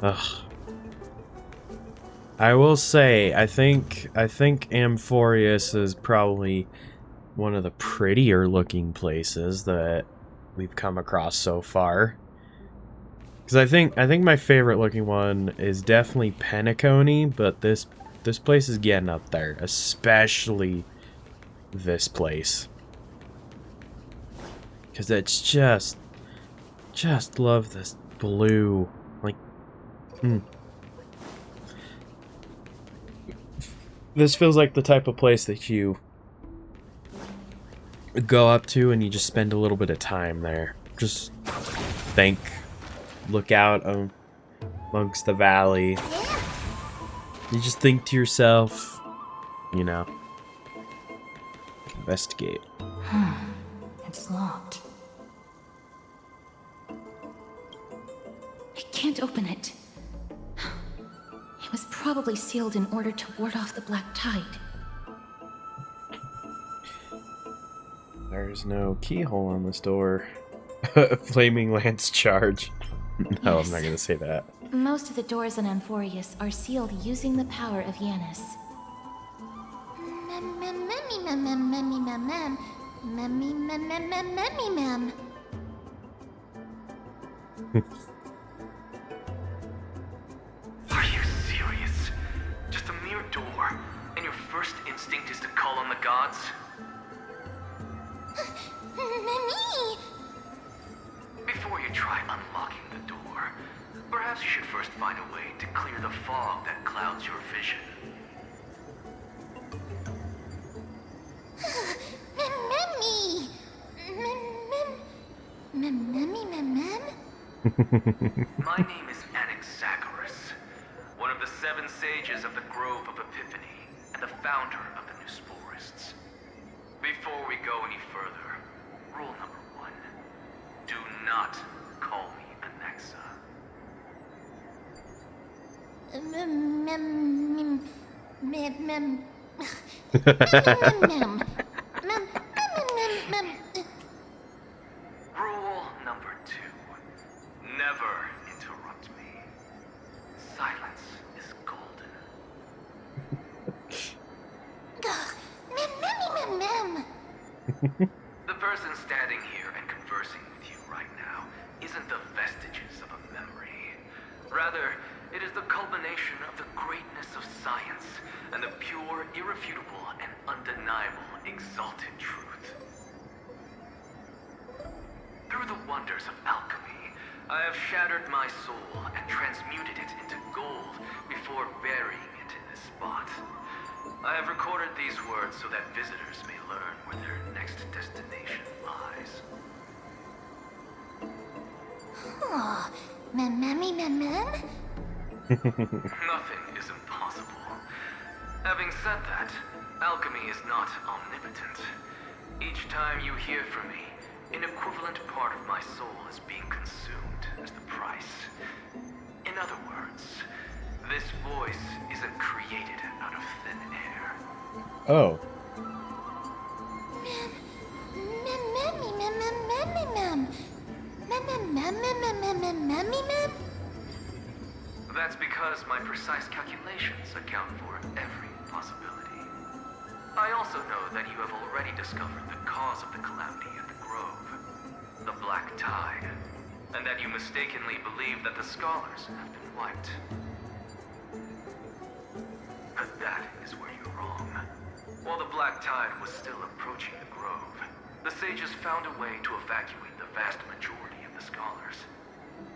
Ugh. I will say, I think Amphoreus is probably one of the prettier looking places that we've come across so far. Because I think my favorite looking one is definitely Penacony, but this place is getting up there, especially this place. Because it's just love this blue, like, This feels like the type of place that you go up to and you just spend a little bit of time there. Just think, look out amongst the valley. You just think to yourself, you know, investigate. It's locked. I can't open it. It was probably sealed in order to ward off the black tide. There's no keyhole on this door. Flaming lance charge. No, Yes. I'm not gonna say that. Most of the doors in Amphoreus are sealed using the power of Yanis. Mem mem memmy mem mem memmy mem mem. Memmy mem mem mem memmy mem. Are you serious? Just a mere door, and your first instinct is to call on the gods? first find a way to clear the fog that clouds your vision. My name is Anaxagoras, one of the 7 sages of the Grove of Epiphany, and the founder of the Newsporists. Before we go any further, rule number 1. Do not call me Anaxa. Rule number 2. Never interrupt me. Silence is golden. The person standing here and conversing with you right now isn't the vestiges of a memory. Rather, it is the culmination of the greatness of science and the pure, irrefutable, and undeniable exalted truth. Through the wonders of alchemy, I have shattered my soul and transmuted it into gold before burying it in this spot. I have recorded these words so that visitors may learn where their next destination lies. Oh, Nothing is impossible. Having said that, alchemy is not omnipotent. Each time you hear from me, an equivalent part of my soul is being consumed as the price. In other words, this voice isn't created out of thin air. Oh. That's because my precise calculations account for every possibility. I also know that you have already discovered the cause of the calamity at the Grove, the Black Tide, and that you mistakenly believe that the scholars have been wiped. But that is where you're wrong. While the Black Tide was still approaching the Grove, the sages found a way to evacuate the vast majority of the scholars.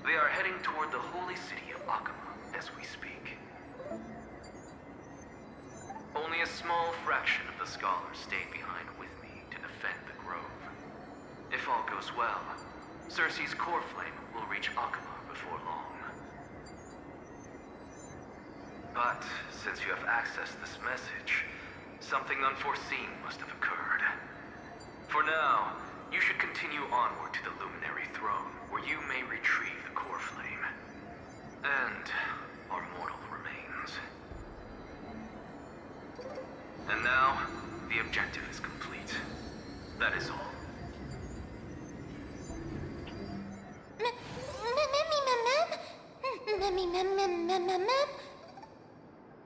They are heading toward the holy city of Akama as we speak. Only a small fraction of the scholars stayed behind with me to defend the Grove. If all goes well, Circe's core flame will reach Akama before long. But since you have accessed this message, something unforeseen must have occurred. For now, you should continue onward to the Luminary Throne, where you may retrieve the core flame. And our mortal remains. And now, the objective is complete. That is all.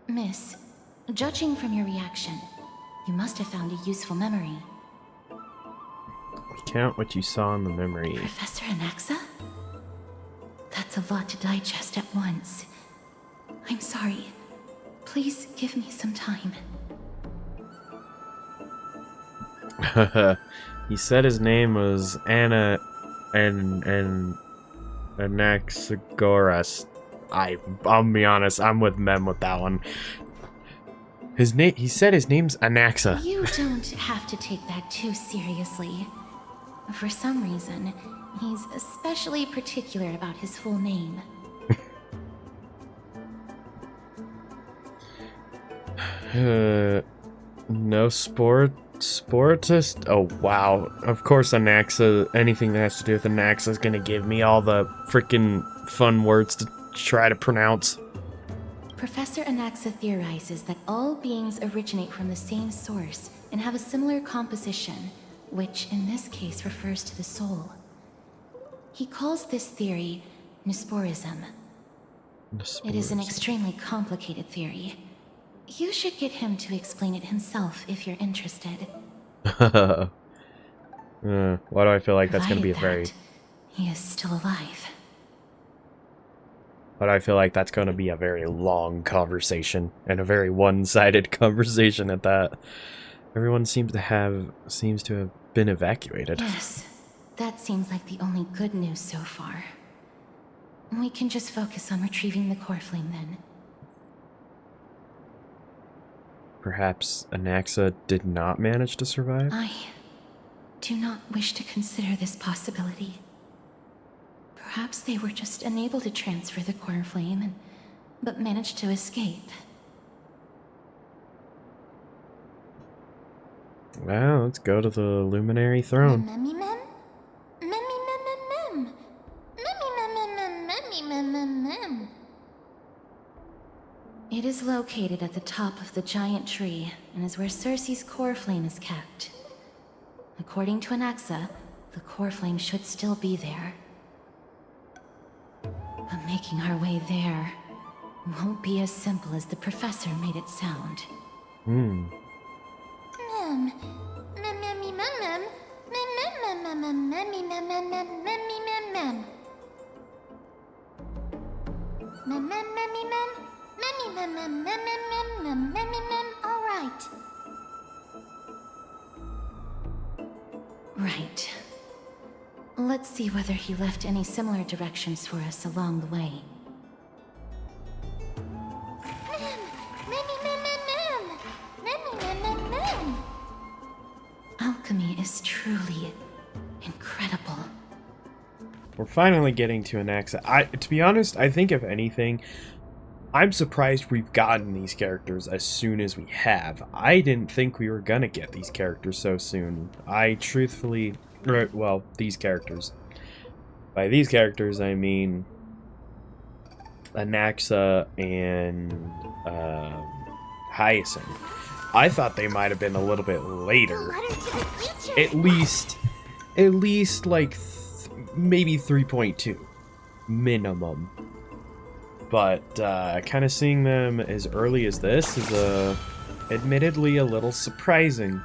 Miss, judging from your reaction, you must have found a useful memory. Count what you saw in the memory. Professor Anaxa? That's a lot to digest at once. I'm sorry. Please give me some time. He said his name was Anna and Anaxagoras. I'll be honest, I'm with Mem with that one. His name, he said his name's Anaxa. You don't have to take that too seriously. For some reason, he's especially particular about his full name. No sportist? Oh wow. Of course Anaxa, anything that has to do with Anaxa is gonna give me all the freaking fun words to try to pronounce. Professor Anaxa theorizes that all beings originate from the same source and have a similar composition, which in this case refers to the soul. He calls this theory Newsporism. It is an extremely complicated theory. You should get him to explain it himself if you're interested. Why do I feel like that's going to be a very... He is still alive. But I feel like that's going to be a very long conversation, and a very one-sided conversation at that. Everyone seems to have been evacuated. Yes, that seems like the only good news so far. We can just focus on retrieving the core flame then. Perhaps Anaxa did not manage to survive? I do not wish to consider this possibility. Perhaps they were just unable to transfer the core flame, but managed to escape. Well, let's go to the Luminary Throne. It is located at the top of the giant tree, and is where Circe's core flame is kept. According to Anaxa, the core flame should still be there. But making our way there won't be as simple as the professor made it sound. All right. Right. Let's see whether he left any similar directions for us along the way. Alchemy is truly incredible. We're finally getting to Anaxa. To be honest, I think if anything, I'm surprised we've gotten these characters as soon as we have. I didn't think we were gonna get these characters so soon. I truthfully... well, these characters. By these characters, I mean Anaxa and Hyacinth. I thought they might have been a little bit later. At least like maybe 3.2 minimum. But kind of seeing them as early as this is admittedly a little surprising.